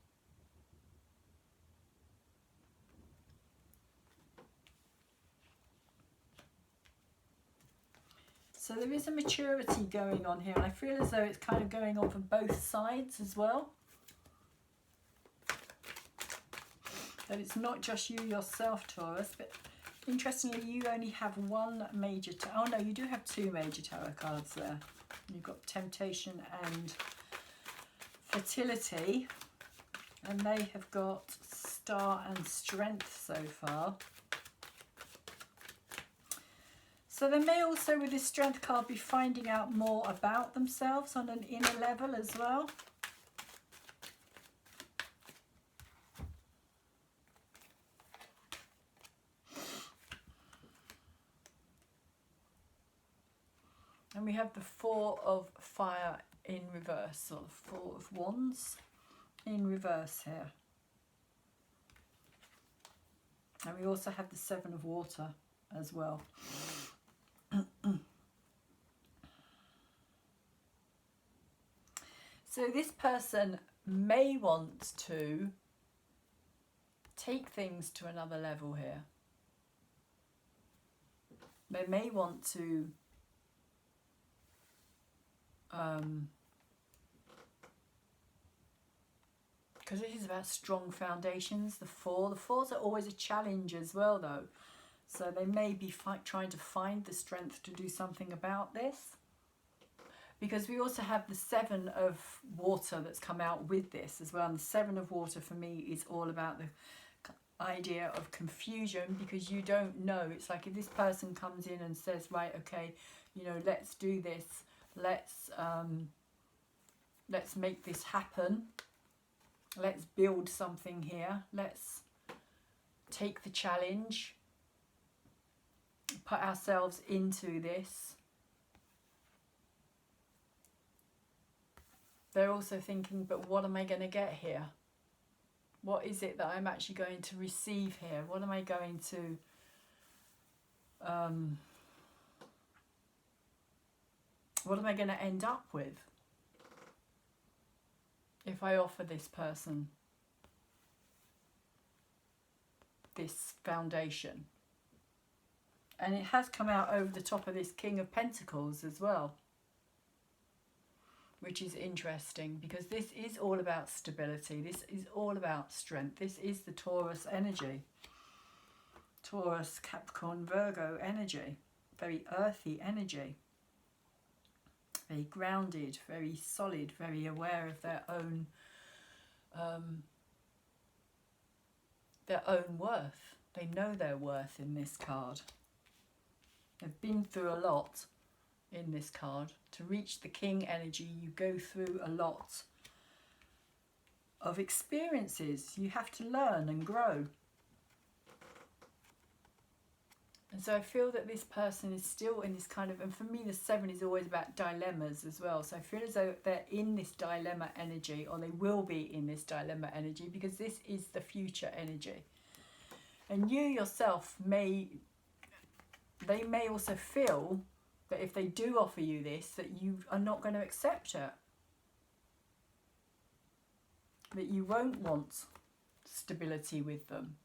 So there is a maturity going on here, and I feel as though it's kind of going on from both sides as well. That it's not just you yourself, Taurus, but interestingly you only have one major tarot. Oh no, you do have two major tarot cards there. You've got Temptation and Fertility, and they have got Star and Strength so far. So they may also, with this Strength card, be finding out more about themselves on an inner level as well. And we have the Four of Fire in reverse, or the Four of Wands in reverse here. And we also have the Seven of Water as well. So this person may want to take things to another level here. They may want to because this is about strong foundations, the fours are always a challenge as well though, so they may be trying to find the strength to do something about this, because we also have the Seven of Water that's come out with this as well. And the Seven of Water for me is all about the idea of confusion, because you don't know. It's like if this person comes in and says, right, okay, you know, let's do this, let's make this happen, let's build something here, let's take the challenge, put ourselves into this. They're also thinking, but what am I going to get here? What is it that I'm actually going to receive here? What am I going to what am I going to end up with if I offer this person this foundation? And it has come out over the top of this King of Pentacles as well, which is interesting, because this is all about stability. This is all about strength. This is the Taurus energy. Taurus, Capricorn, Virgo energy. Very earthy energy. Very grounded, very solid, very aware of their own worth. They know their worth in this card. They've been through a lot, in this card. To reach the King energy, you go through a lot of experiences. You have to learn and grow. And so I feel that this person is still in this kind of, and for me the 7 is always about dilemmas as well. So I feel as though they're in this dilemma energy, or they will be in this dilemma energy, because this is the future energy. And you yourself they may also feel that if they do offer you this, that you are not going to accept it. That you won't want stability with them.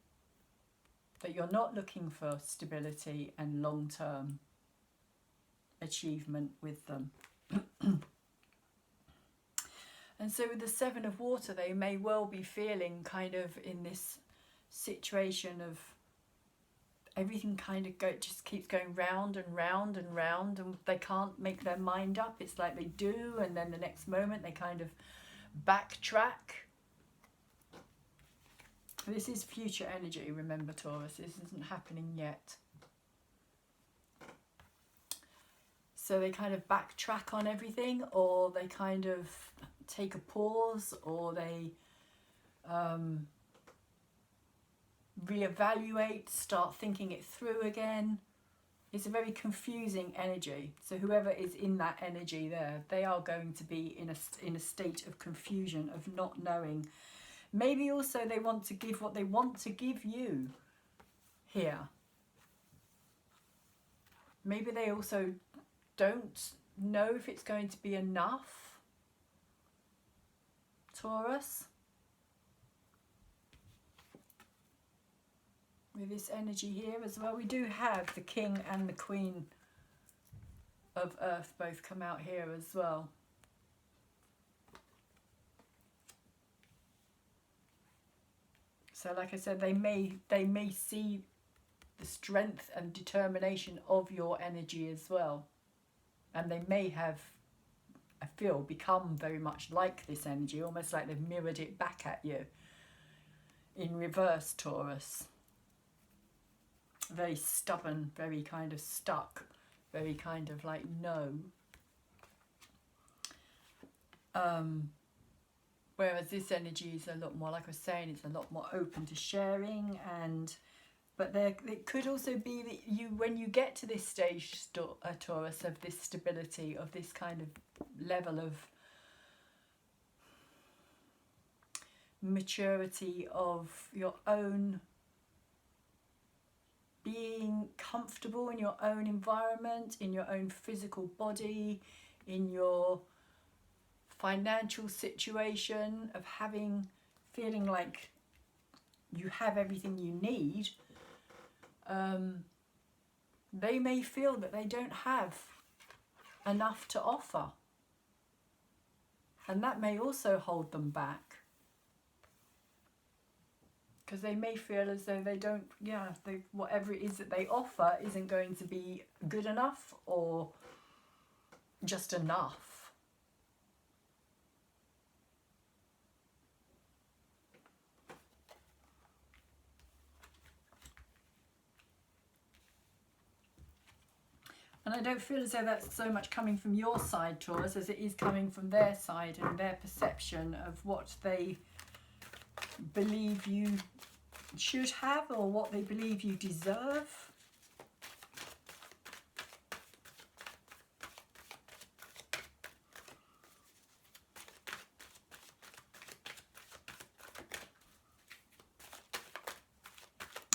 That you're not looking for stability and long-term achievement with them. And so with the 7 of water, they may well be feeling kind of in this situation of everything kind of just keeps going round and round and round, and they can't make their mind up. It's like they do, and then the next moment they kind of backtrack. This is future energy, remember, Taurus. This isn't happening yet. So they kind of backtrack on everything, or they kind of take a pause, or they reevaluate, start thinking it through again. It's a very confusing energy. So whoever is in that energy there, they are going to be in a state of confusion, of not knowing. Maybe also they want to give what they want to give you here. Maybe they also don't know if it's going to be enough, Taurus. With this energy here as well, we do have the King and the Queen of Earth both come out here as well. So like I said, they may see the strength and determination of your energy as well. And they may have, I feel, become very much like this energy, almost like they've mirrored it back at you in reverse, Taurus. Very stubborn, very kind of stuck, very kind of like no. Whereas this energy is a lot more, like I was saying, it's a lot more open to sharing. But it could also be that you, when you get to this stage, Taurus, of this stability, of this kind of level of maturity, of your own being comfortable in your own environment, in your own physical body, in your financial situation, of feeling like you have everything you need, they may feel that they don't have enough to offer, and that may also hold them back, because they may feel as though they don't, whatever it is that they offer isn't going to be good enough or just enough. And I don't feel as though that's so much coming from your side, Taurus, as it is coming from their side and their perception of what they believe you should have, or what they believe you deserve.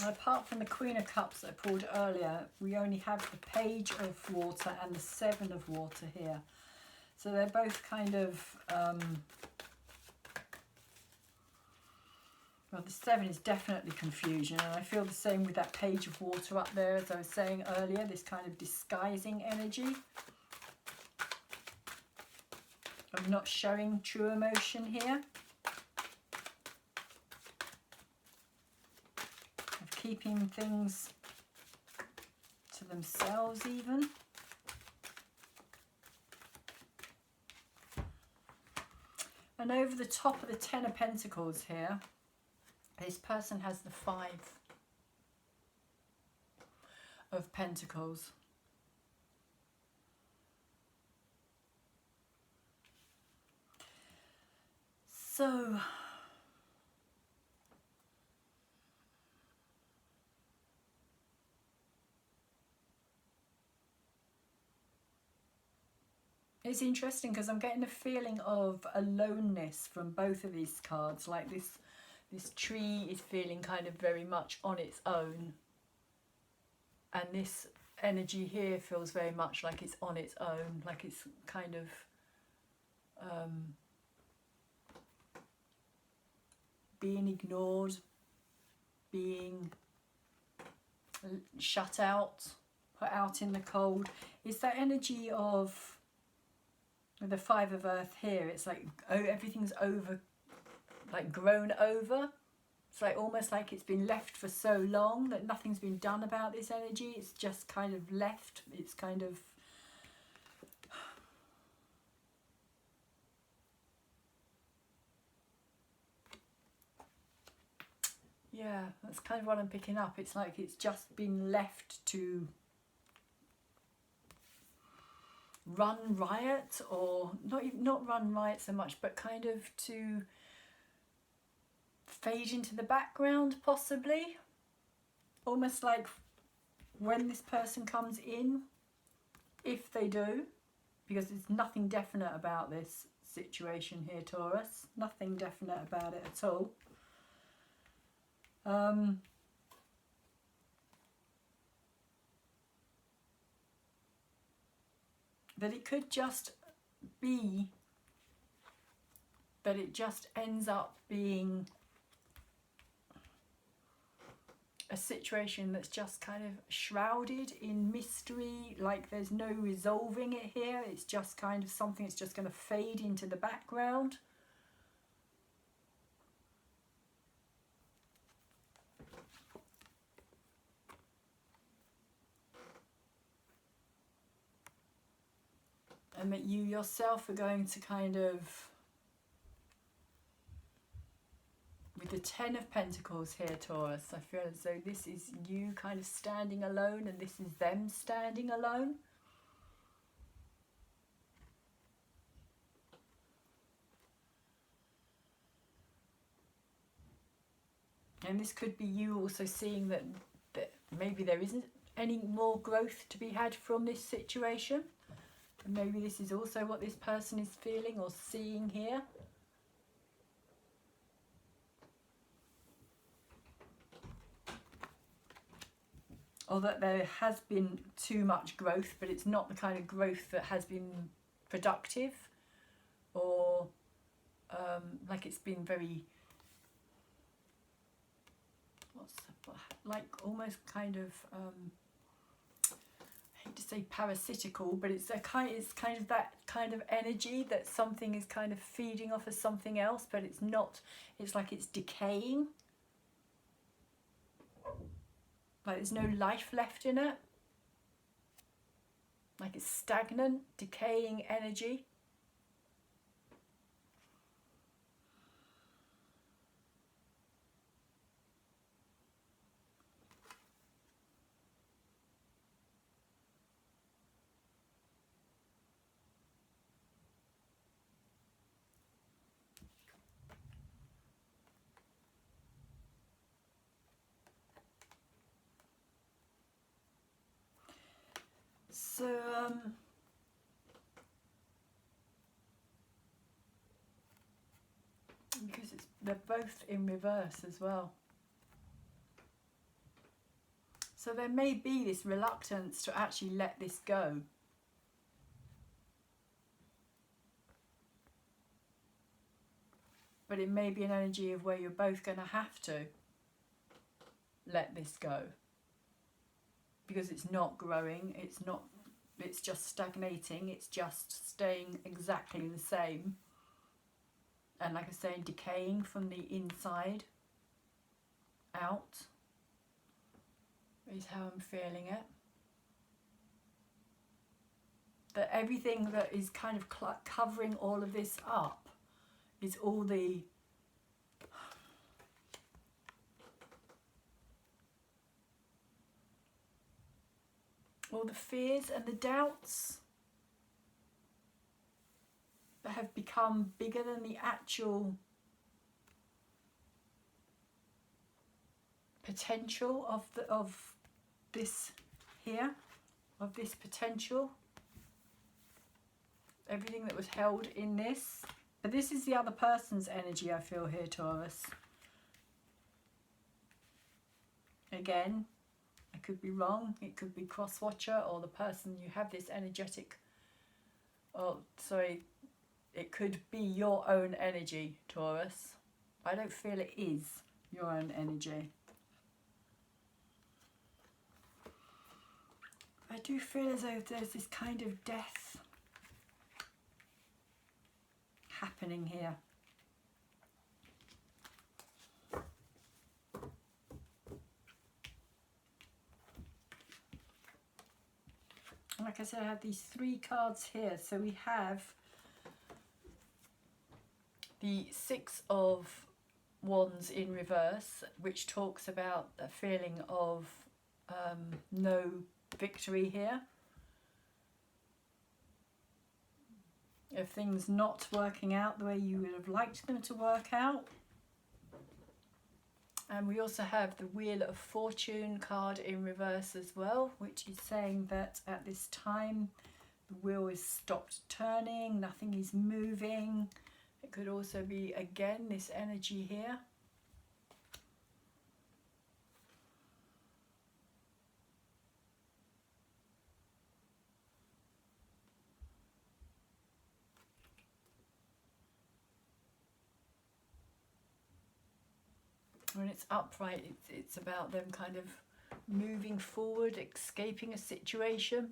Apart from the Queen of Cups that I pulled earlier, we only have the Page of Water and the 7 of Water here. So they're both kind of, well, the 7 is definitely confusion, and I feel the same with that Page of Water up there, as I was saying earlier, this kind of disguising energy of not showing true emotion here. Keeping things to themselves even. And over the top of the 10 of Pentacles here, this person has the 5 of Pentacles. So it's interesting because I'm getting a feeling of aloneness from both of these cards. Like this tree is feeling kind of very much on its own, and this energy here feels very much like it's on its own, like it's kind of being ignored, being shut out, put out in the cold. It's that energy of the Five of Earth here. It's like, oh, everything's over, like grown over. It's like almost like it's been left for so long that nothing's been done about this energy. It's just kind of left. It's kind of, yeah, that's kind of what I'm picking up. It's like it's just been left to run riot, or not run riot so much, but kind of to fade into the background, possibly. Almost like when this person comes in, if they do, because there's nothing definite about this situation here, Taurus. Nothing definite about it at all. That it could just be that it just ends up being a situation that's just kind of shrouded in mystery, like there's no resolving it here. It's just kind of something that's just going to fade into the background. And that you yourself are going to kind of, with the Ten of Pentacles here, Taurus, I feel as though this is you kind of standing alone and this is them standing alone. And this could be you also seeing that maybe there isn't any more growth to be had from this situation. And maybe this is also what this person is feeling or seeing here. Or that there has been too much growth, but it's not the kind of growth that has been productive, or like it's been very, like almost kind of, I hate to say parasitical, but it's kind of that kind of energy that something is kind of feeding off of something else, but it's not. It's like it's decaying. Like there's no life left in it. Like it's stagnant, decaying energy. So, because they're both in reverse as well. So there may be this reluctance to actually let this go. But it may be an energy of where you're both going to have to let this go. Because it's not growing, it's just stagnating, it's just staying exactly the same. And like I say, decaying from the inside out is how I'm feeling it. That everything that is kind of covering all of this up is all the fears and the doubts that have become bigger than the actual potential of this here, of this potential, everything that was held in this. But this is the other person's energy, I feel here, Taurus. Again, I could be wrong. It could be cross-watcher or the person you have this energetic, oh sorry, it could be your own energy, Taurus. I don't feel it is your own energy. I do feel as though there's this kind of death happening here. Like I said, I have these 3 cards here. So we have the 6 of Wands in reverse, which talks about a feeling of no victory here, of things not working out the way you would have liked them to work out. And we also have the Wheel of Fortune card in reverse as well, which is saying that at this time the wheel is stopped turning, nothing is moving. It could also be, again, this energy here. When it's upright, it's about them kind of moving forward, escaping a situation,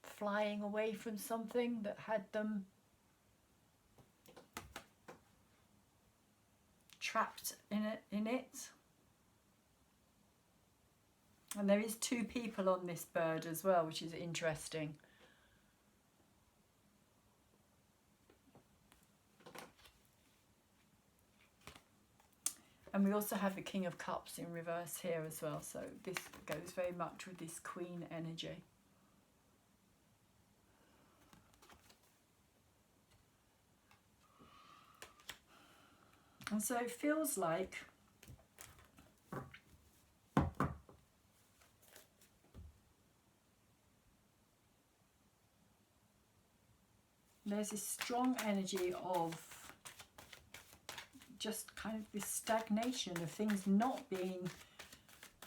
flying away from something that had them trapped in it. And there is 2 people on this bird as well, which is interesting. And we also have the King of Cups in reverse here as well. So this goes very much with this Queen energy. And so it feels like there's this strong energy of just kind of this stagnation of things not being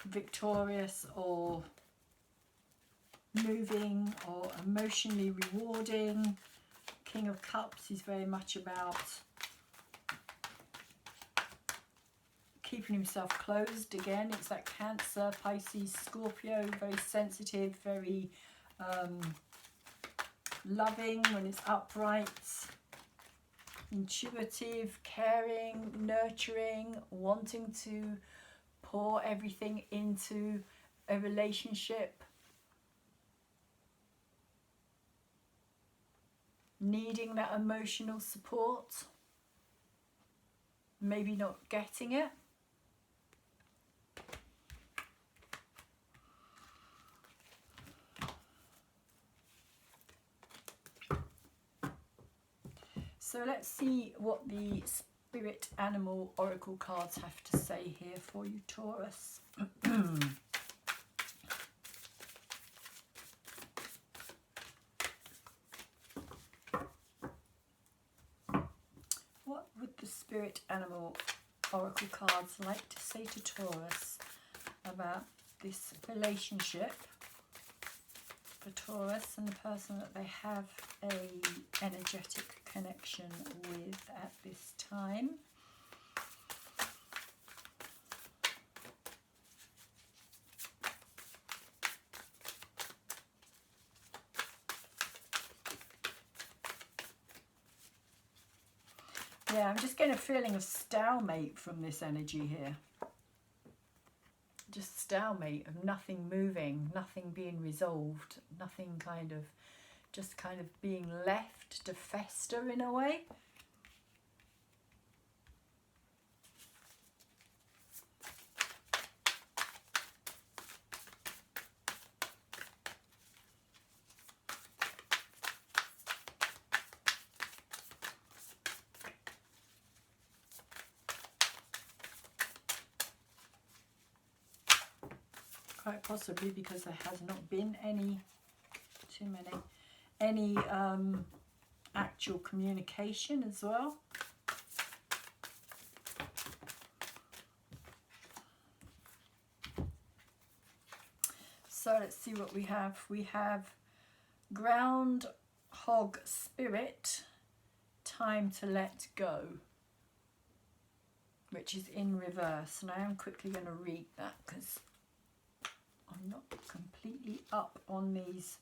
victorious or moving or emotionally rewarding. King of Cups is very much about keeping himself closed. Again, it's like Cancer, Pisces, Scorpio, very sensitive, very loving when it's upright, intuitive, caring, nurturing, wanting to pour everything into a relationship, needing that emotional support, maybe not getting it. So let's see what the Spirit Animal Oracle cards have to say here for you, Taurus. What would the Spirit Animal Oracle cards like to say to Taurus about this relationship for Taurus and the person that they have a energetic connection with at this time? Yeah, I'm just getting a feeling of stalemate from this energy here. Just stalemate of nothing moving, nothing being resolved, nothing kind of, just kind of being left to fester in a way. Quite possibly because there has not been any any actual communication as well. So let's see what we have. We have Groundhog Spirit, time to let go, which is in reverse. And I am quickly going to read that because I'm not completely up on these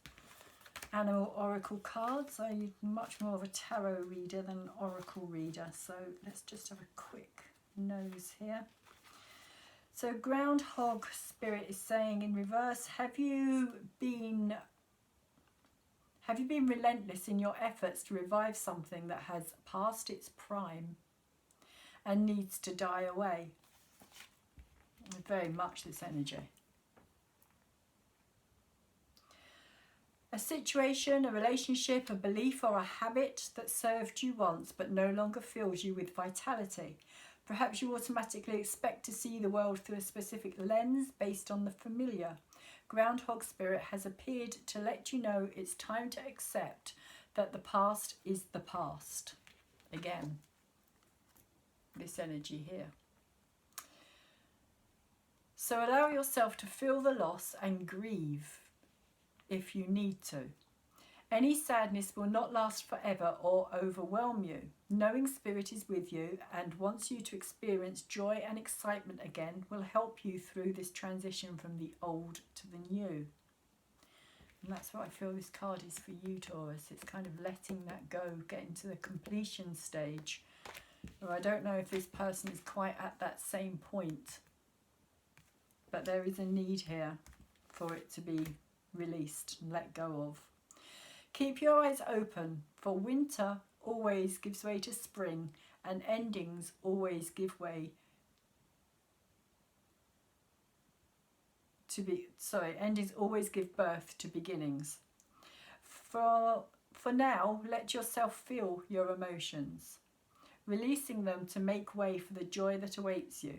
animal oracle cards. I'm much more of a tarot reader than an oracle reader. So let's just have a quick nose here. So Groundhog Spirit is saying in reverse, have you been relentless in your efforts to revive something that has passed its prime and needs to die away? Very much this energy. A situation, a relationship, a belief or a habit that served you once but no longer fills you with vitality. Perhaps you automatically expect to see the world through a specific lens based on the familiar. Groundhog Spirit has appeared to let you know it's time to accept that the past is the past. Again, this energy here. So allow yourself to feel the loss and grieve if you need to. Any sadness will not last forever or overwhelm you. Knowing Spirit is with you and wants you to experience joy and excitement again will help you through this transition from the old to the new. And that's what I feel this card is for you, Taurus. It's kind of letting that go, getting to the completion stage. Or I don't know if this person is quite at that same point, but there is a need here for it to be released and let go of. Keep your eyes open, for winter always gives way to spring and endings always give way to endings always give birth to beginnings. For now, let yourself feel your emotions, releasing them to make way for the joy that awaits you.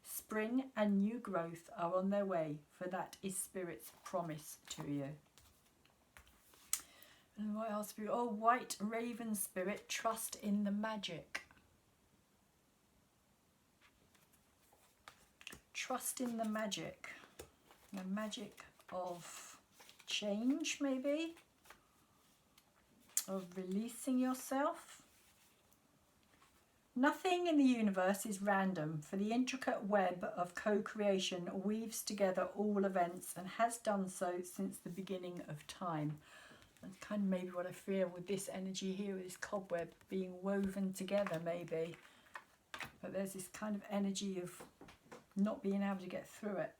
Spring and new growth are on their way, for that is Spirit's promise to you. And what else? Oh, White Raven Spirit, trust in the magic. Trust in the magic. The magic of change, maybe? Of releasing yourself. Nothing in the universe is random, for the intricate web of co-creation weaves together all events and has done so since the beginning of time. That's kind of maybe what I feel with this energy here, with this cobweb being woven together maybe. But there's this kind of energy of not being able to get through it.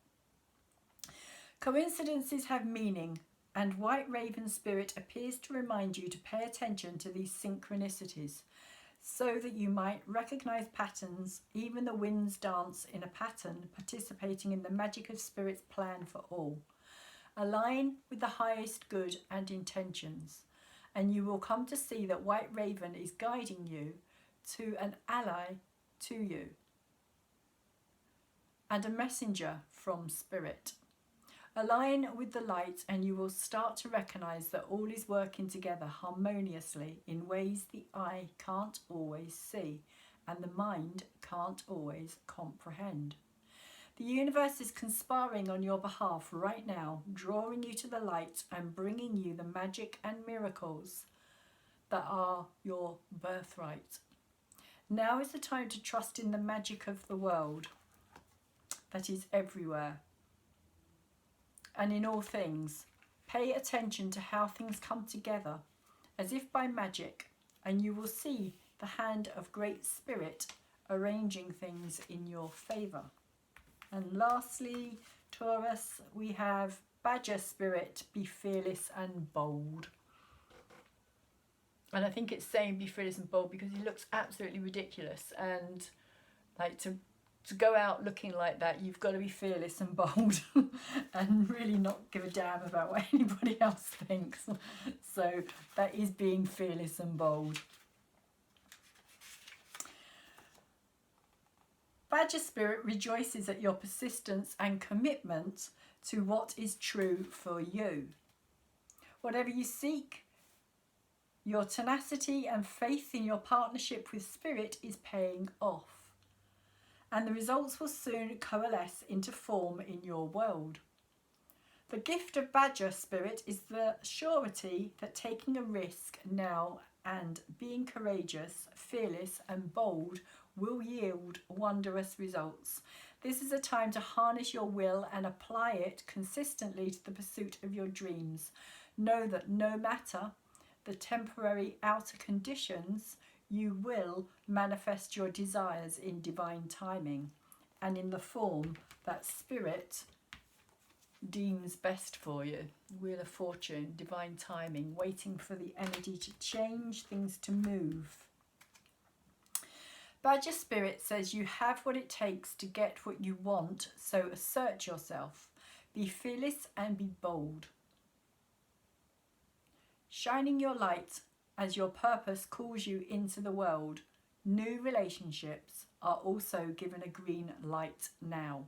Coincidences have meaning, and White Raven Spirit appears to remind you to pay attention to these synchronicities, so that you might recognize patterns. Even the winds dance in a pattern, participating in the magic of Spirit's plan for all. Align with the highest good and intentions, and you will come to see that White Raven is guiding you to an ally to you and a messenger from Spirit. Align with the light and you will start to recognize that all is working together harmoniously in ways the eye can't always see and the mind can't always comprehend. The universe is conspiring on your behalf right now, drawing you to the light and bringing you the magic and miracles that are your birthright. Now is the time to trust in the magic of the world that is everywhere and in all things. Pay attention to how things come together as if by magic, and you will see the hand of Great Spirit arranging things in your favour. And lastly, Taurus, we have Badger Spirit, be fearless and bold. And I think it's saying be fearless and bold because he looks absolutely ridiculous, and like to go out looking like that, you've got to be fearless and bold and really not give a damn about what anybody else thinks. So that is being fearless and bold. Badger Spirit rejoices at your persistence and commitment to what is true for you. Whatever you seek, your tenacity and faith in your partnership with Spirit is paying off, and the results will soon coalesce into form in your world. The gift of Badger Spirit is the surety that taking a risk now and being courageous, fearless and bold will yield wondrous results. This is a time to harness your will and apply it consistently to the pursuit of your dreams. Know that no matter the temporary outer conditions, you will manifest your desires in divine timing and in the form that Spirit deems best for you. Wheel of Fortune, divine timing, waiting for the energy to change, things to move. Badger Spirit says you have what it takes to get what you want, so assert yourself. Be fearless and be bold. Shining your light as your purpose calls you into the world. New relationships are also given a green light now.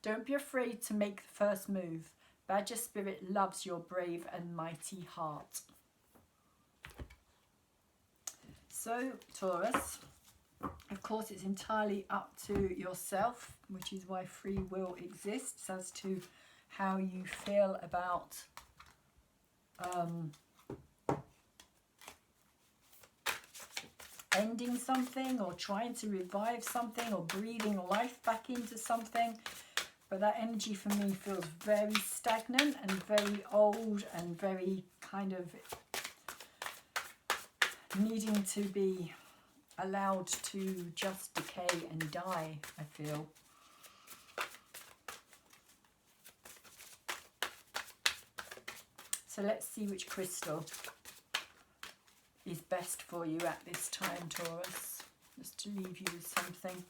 Don't be afraid to make the first move. Badger Spirit loves your brave and mighty heart. So, Taurus, of course, it's entirely up to yourself, which is why free will exists, as to how you feel about ending something or trying to revive something or breathing life back into something. But that energy for me feels very stagnant and very old and very kind of needing to be allowed to just decay and die, I feel. So let's see which crystal is best for you at this time, Taurus. Just to leave you with something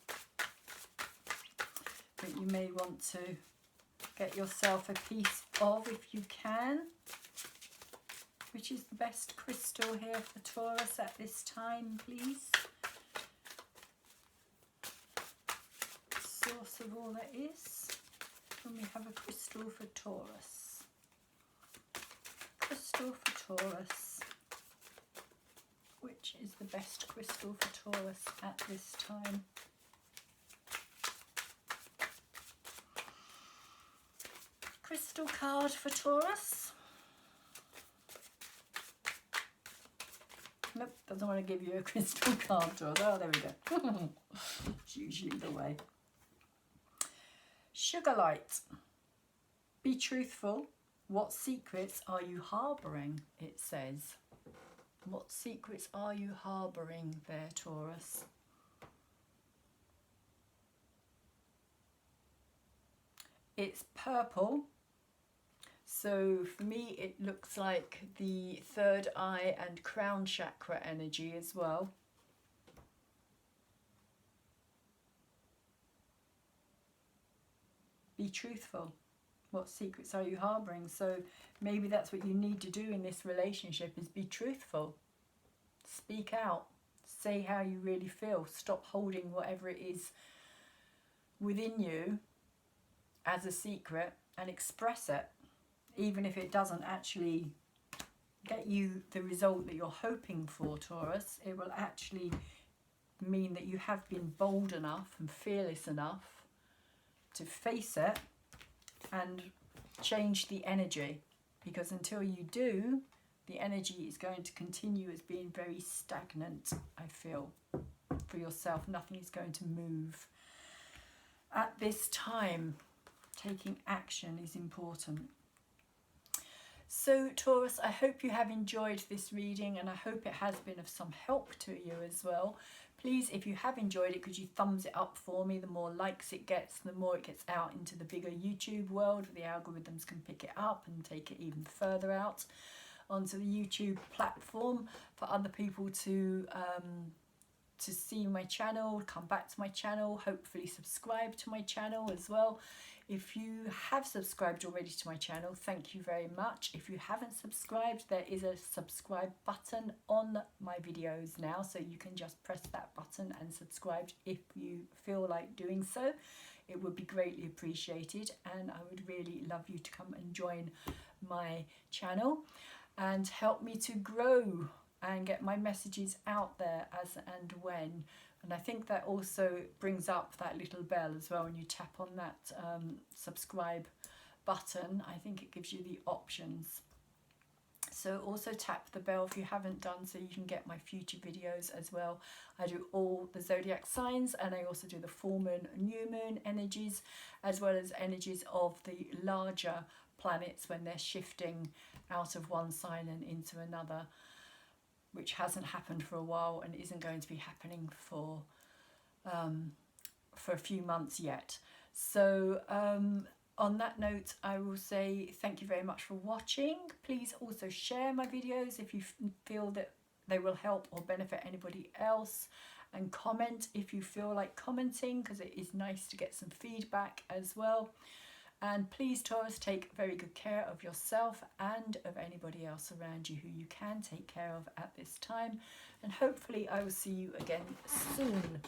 that you may want to get yourself a piece of if you can. Which is the best crystal here for Taurus at this time, please? Source of all that is. And we have a crystal for Taurus. Crystal for Taurus. Which is the best crystal for Taurus at this time? Crystal card for Taurus. Nope, doesn't want to give you a crystal card, Taurus. Oh, there we go. It's usually the way. Sugilite. Be truthful. What secrets are you harbouring? It says. What secrets are you harbouring there, Taurus? It's purple. So for me, it looks like the third eye and crown chakra energy as well. Be truthful. What secrets are you harbouring? So maybe that's what you need to do in this relationship, is be truthful. Speak out. Say how you really feel. Stop holding whatever it is within you as a secret and express it. Even if it doesn't actually get you the result that you're hoping for, Taurus, it will actually mean that you have been bold enough and fearless enough to face it and change the energy. Because until you do, the energy is going to continue as being very stagnant, I feel, for yourself. Nothing is going to move. At this time, taking action is important. So Taurus, I hope you have enjoyed this reading, and I hope it has been of some help to you as well. Please, if you have enjoyed it, could you thumbs it up for me? The more likes it gets, the more it gets out into the bigger YouTube world. The algorithms can pick it up and take it even further out onto the YouTube platform for other people to to see my channel, come back to my channel, hopefully subscribe to my channel as well. If you have subscribed already to my channel, thank you very much. If you haven't subscribed, there is a subscribe button on my videos now, so you can just press that button and subscribe if you feel like doing so. It would be greatly appreciated, and I would really love you to come and join my channel and help me to grow and get my messages out there as and when. And I think that also brings up that little bell as well. When you tap on that subscribe button, I think it gives you the options. So also tap the bell if you haven't done, so you can get my future videos as well. I do all the zodiac signs, and I also do the full moon, new moon energies, as well as energies of the larger planets when they're shifting out of one sign and into another, which hasn't happened for a while and isn't going to be happening for a few months yet. So on that note, I will say thank you very much for watching. Please also share my videos if you feel that they will help or benefit anybody else, and comment if you feel like commenting, because it is nice to get some feedback as well. And please, Taurus, take very good care of yourself and of anybody else around you who you can take care of at this time. And hopefully I will see you again soon.